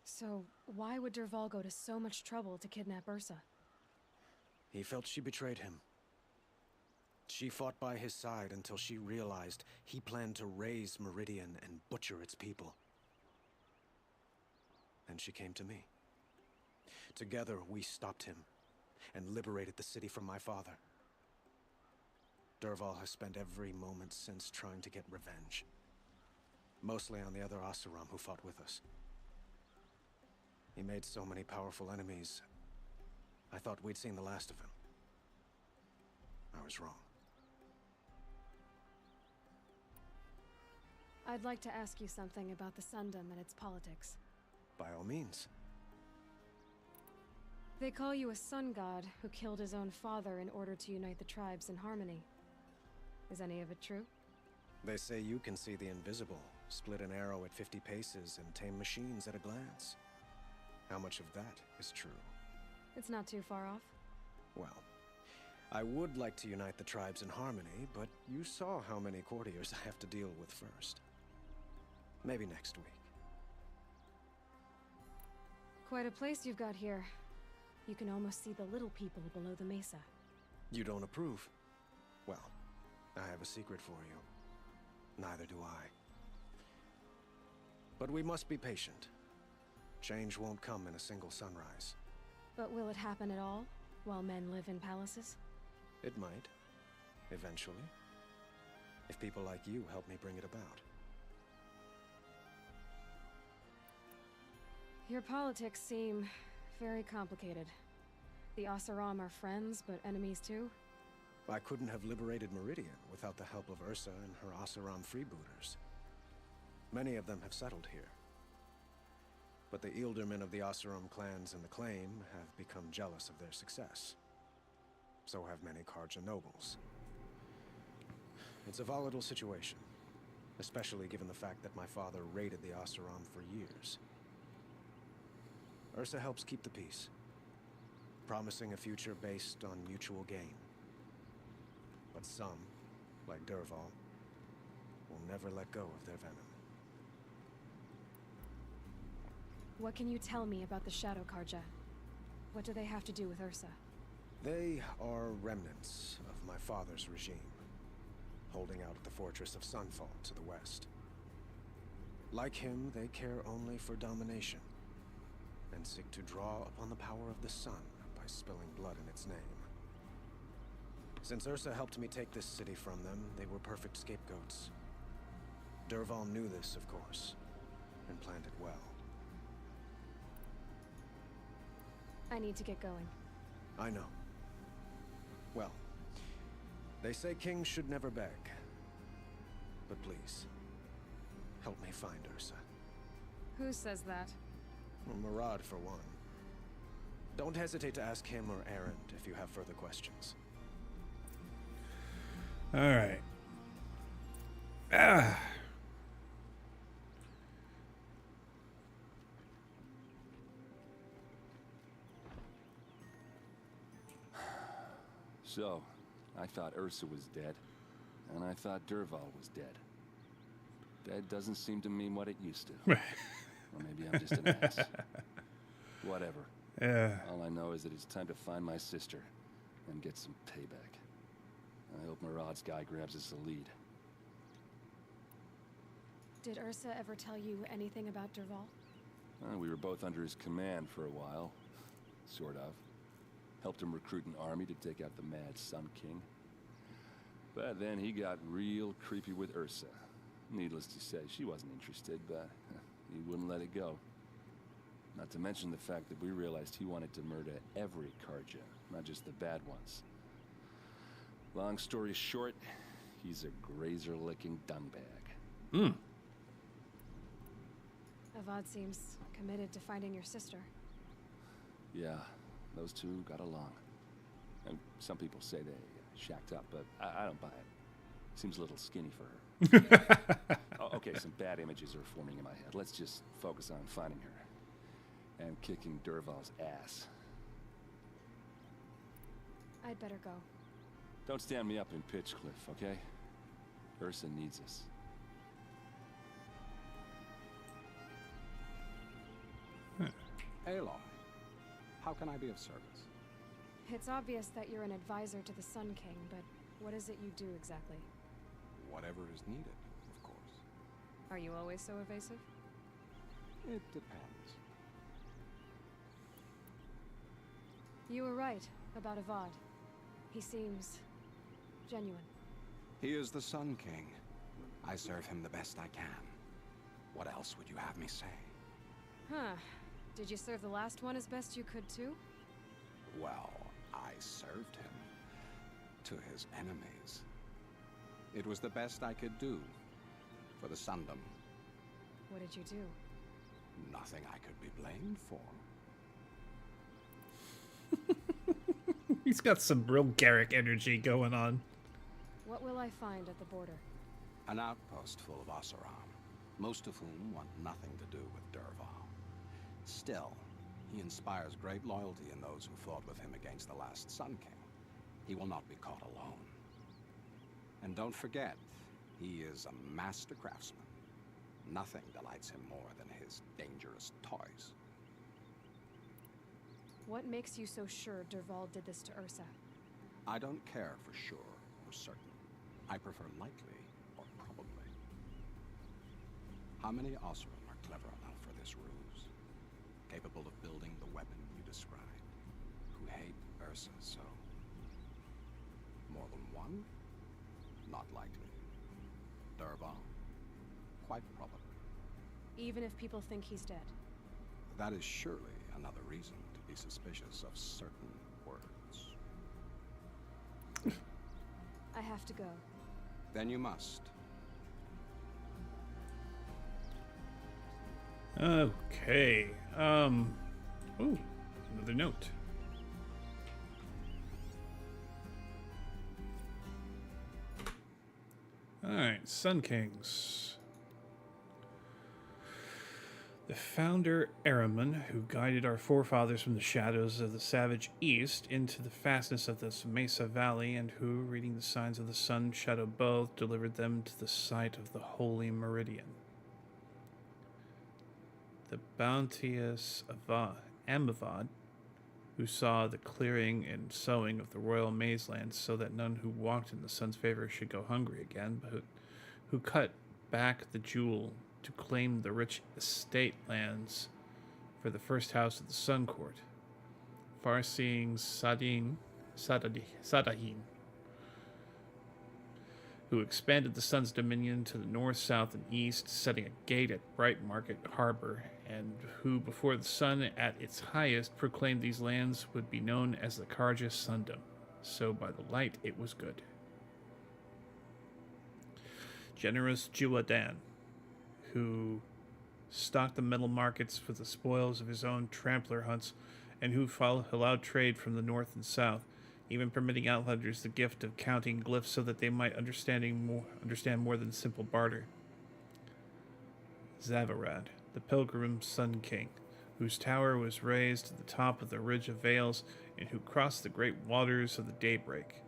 So, why would Dervahl go to so much trouble to kidnap Ursa? He felt she betrayed him. She fought by his side until she realized he planned to raise Meridian and butcher its people. Then she came to me. Together, we stopped him and liberated the city from my father. Dervahl has spent every moment since trying to get revenge. Mostly on the other Oseram who fought with us. He made so many powerful enemies, I thought we'd seen the last of him. I was wrong. I'd like to ask you something about the Sundom and its politics. By all means. They call you a sun god who killed his own father in order to unite the tribes in harmony. Is any of it true? They say you can see the invisible, split an arrow at 50 paces, and tame machines at a glance. How much of that is true? It's not too far off. Well, I would like to unite the tribes in harmony, but you saw how many courtiers I have to deal with first. Maybe next week. Quite a place you've got here. You can almost see the little people below the mesa. You don't approve? Well, I have a secret for you. Neither do I. But we must be patient. Change won't come in a single sunrise. But will it happen at all, while men live in palaces? It might. Eventually. If people like you help me bring it about. Your politics seem very complicated. The Oseram are friends, but enemies too? I couldn't have liberated Meridian without the help of Ursa and her Oseram freebooters. Many of them have settled here. But the Ealdormen of the Oseram clans in the Claim have become jealous of their success. So have many Karja nobles. It's a volatile situation, especially given the fact that my father raided the Oseram for years. Ursa helps keep the peace, promising a future based on mutual gain. But some, like Dervahl, will never let go of their venom. What can you tell me about the Shadow Karja? What do they have to do with Ursa? They are remnants of my father's regime, holding out at the fortress of Sunfall to the west. Like him, they care only for domination, and seek to draw upon the power of the sun by spilling blood in its name. Since Ursa helped me take this city from them, they were perfect scapegoats. Dervahl knew this, of course, and planned it well. I need to get going. I know. Well, they say kings should never beg. But please, help me find Ursa. Who says that? Murad, for one. Don't hesitate to ask him or Erend if you have further questions. All right. Ah. So, I thought Ursa was dead, and I thought Dervahl was dead. Dead doesn't seem to mean what it used to. Or maybe I'm just an ass. Whatever. Yeah. All I know is that it's time to find my sister and get some payback. I hope Murad's guy grabs us a lead. Did Ursa ever tell you anything about Dervahl? We were both under his command for a while. Sort of. Helped him recruit an army to take out the Mad Sun King. But then he got real creepy with Ursa. Needless to say, she wasn't interested, but he wouldn't let it go. Not to mention the fact that we realized he wanted to murder every Karja, not just the bad ones. Long story short, he's a grazer-licking dungbag. Avad seems committed to finding your sister. Yeah, those two got along. And some people say they shacked up, but I don't buy it. Seems a little skinny for her. Okay, some bad images are forming in my head. Let's just focus on finding her. And kicking Dervahl's ass. I'd better go. Don't stand me up in Pitchcliff, okay? Ursa needs us. Aloy, how can I be of service? It's obvious that you're an advisor to the Sun King, but what is it you do exactly? Whatever is needed, of course. Are you always so evasive? It depends. You were right about Avad. He seems genuine. He is the Sun King. I serve him the best I can. What else would you have me say? Huh. Did you serve the last one as best you could too? Well, I served him. To his enemies. It was the best I could do. For the Sundom. What did you do? Nothing I could be blamed for. He's got some real Garrick energy going on. What will I find at the border? An outpost full of Oseram, most of whom want nothing to do with Dervahl. Still, he inspires great loyalty in those who fought with him against the last Sun King. He will not be caught alone. And don't forget, he is a master craftsman. Nothing delights him more than his dangerous toys. What makes you so sure Dervahl did this to Ursa? I don't care for sure or certain. I prefer likely or probably. How many Oseram are clever enough for this ruse? Capable of building the weapon you described? Who hate Ursa so? More than one? Not likely. Dervahl? Quite probably. Even if people think he's dead? That is surely another reason to be suspicious of certain words. I have to go. Then you must. Okay. Oh, another note. Alright, Sun Kings. The founder, Ahriman, who guided our forefathers from the shadows of the savage east into the fastness of this Mesa Valley, and who, reading the signs of the sun, shadow both, delivered them to the sight of the Holy Meridian. The bounteous Amavad, who saw the clearing and sowing of the royal maizelands so that none who walked in the sun's favor should go hungry again, but who cut back the jewel to claim the rich estate lands for the first house of the Sun Court, far-seeing Sadahin, who expanded the sun's dominion to the north, south, and east, setting a gate at Bright Market Harbor, and who, before the sun at its highest, proclaimed these lands would be known as the Karja Sundom. So by the light it was good. Generous Juadan, who stocked the metal markets for the spoils of his own trampler hunts, and who allowed trade from the north and south, even permitting outlanders the gift of counting glyphs so that they might understand more than simple barter. Zavarad, the pilgrim Sun King, whose tower was raised to the top of the Ridge of Veils, and who crossed the great waters of the daybreak,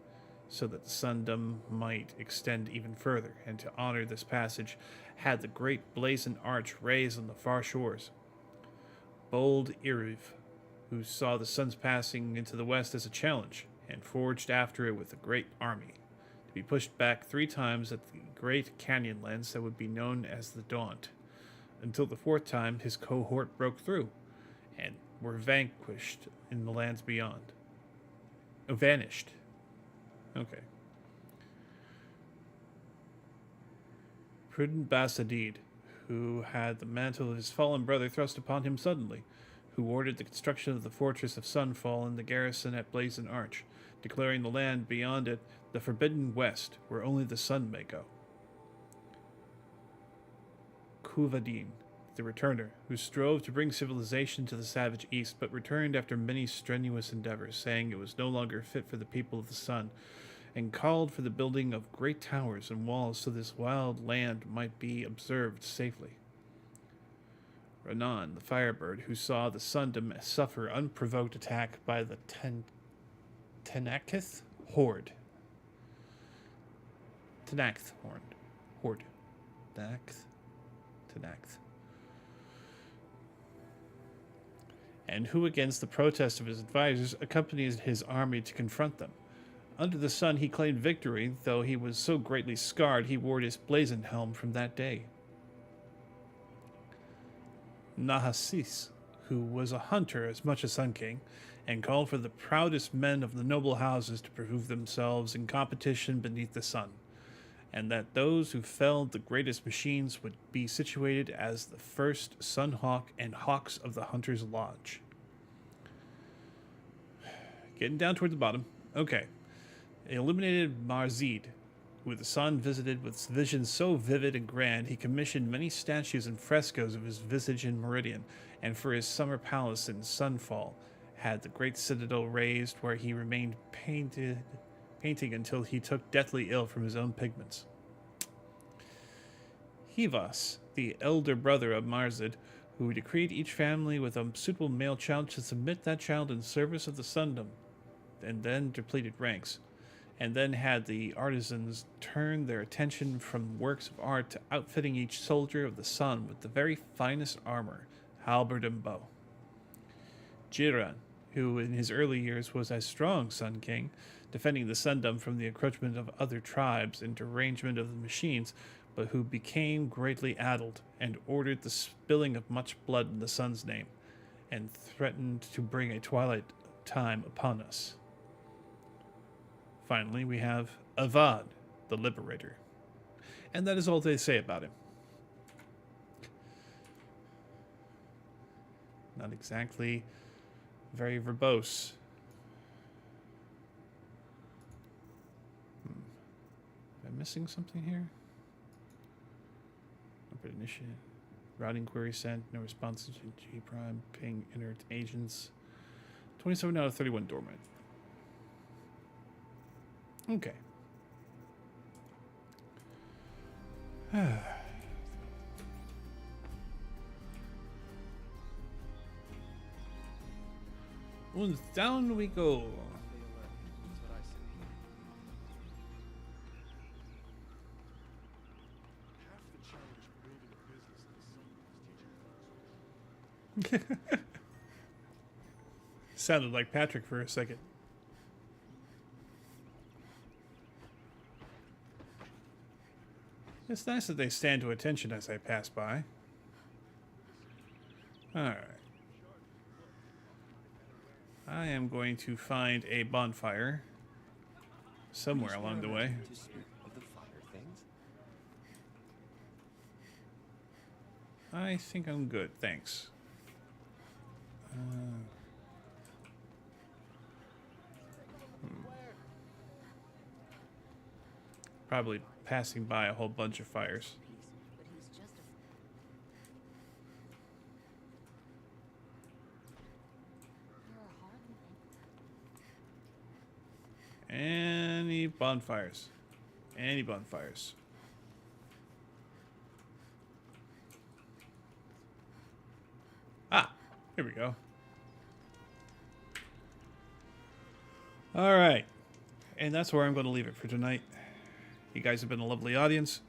so that the Sundom might extend even further, and to honor this passage, had the great blazoned arch raised on the far shores. Bold Iriv, who saw the sun's passing into the west as a challenge, and forged after it with a great army, to be pushed back 3 times at the great canyon lands that would be known as the Daunt, until the 4th time his cohort broke through and were vanquished in the lands beyond. Oh, vanished. Okay. Prudent Basadid, who had the mantle of his fallen brother thrust upon him suddenly, who ordered the construction of the fortress of Sunfall and the garrison at Blazon Arch, declaring the land beyond it the Forbidden West, where only the sun may go. Kuvadin, the returner, who strove to bring civilization to the savage east, but returned after many strenuous endeavors, saying it was no longer fit for the people of the sun, and called for the building of great towers and walls so this wild land might be observed safely. Renan, the firebird, who saw the sun suffer unprovoked attack by the Tenakth horde. Tenakth horde. Tenakth. And who, against the protest of his advisors, accompanied his army to confront them. Under the sun he claimed victory, though he was so greatly scarred he wore his blazoned helm from that day. Nahasis, who was a hunter as much as Sun King, and called for the proudest men of the noble houses to prove themselves in competition beneath the sun, and that those who felled the greatest machines would be situated as the first Sunhawk and Hawks of the Hunter's Lodge. Getting down toward the bottom. Okay. Illuminated Marzid, who the sun visited with visions so vivid and grand, he commissioned many statues and frescoes of his visage in Meridian, and for his summer palace in Sunfall, had the great citadel raised where he remained painting until he took deathly ill from his own pigments. Hivas, the elder brother of Marzid, who decreed each family with a suitable male child to submit that child in service of the sundom, and then depleted ranks, and then had the artisans turn their attention from works of art to outfitting each soldier of the sun with the very finest armor, halberd and bow. Jiran, who in his early years was as strong Sun King, defending the sundom from the encroachment of other tribes and derangement of the machines, but who became greatly addled and ordered the spilling of much blood in the sun's name, and threatened to bring a twilight time upon us. Finally, we have Avad, the Liberator. And that is all they say about him. Not exactly very verbose. Am I missing something here? Open initiative. Routing query sent. No response to G prime. Ping inert agents. 27 out of 31 dormant. Okay. And down we go. Sounded like Patrick for a second. It's nice that they stand to attention as I pass by. Alright. I am going to find a bonfire somewhere along the way. I think I'm good, thanks. Probably passing by a whole bunch of fires. Any bonfires? Any bonfires? Ah, here we go. All right. And that's where I'm going to leave it for tonight. You guys have been a lovely audience.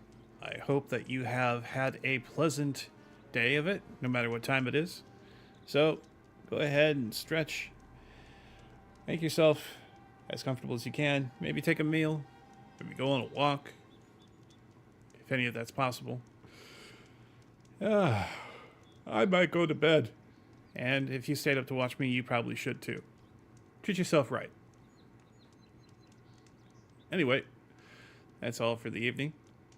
I hope that you have had a pleasant day of it, no matter what time it is. So, go ahead and stretch. Make yourself as comfortable as you can. Maybe take a meal. Maybe go on a walk, if any of that's possible. I might go to bed. And if you stayed up to watch me, you probably should too. Treat yourself right. Anyway, that's all for the evening.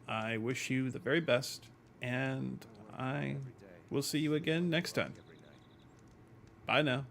I wish you the very best, and I will see you again next time. Bye now.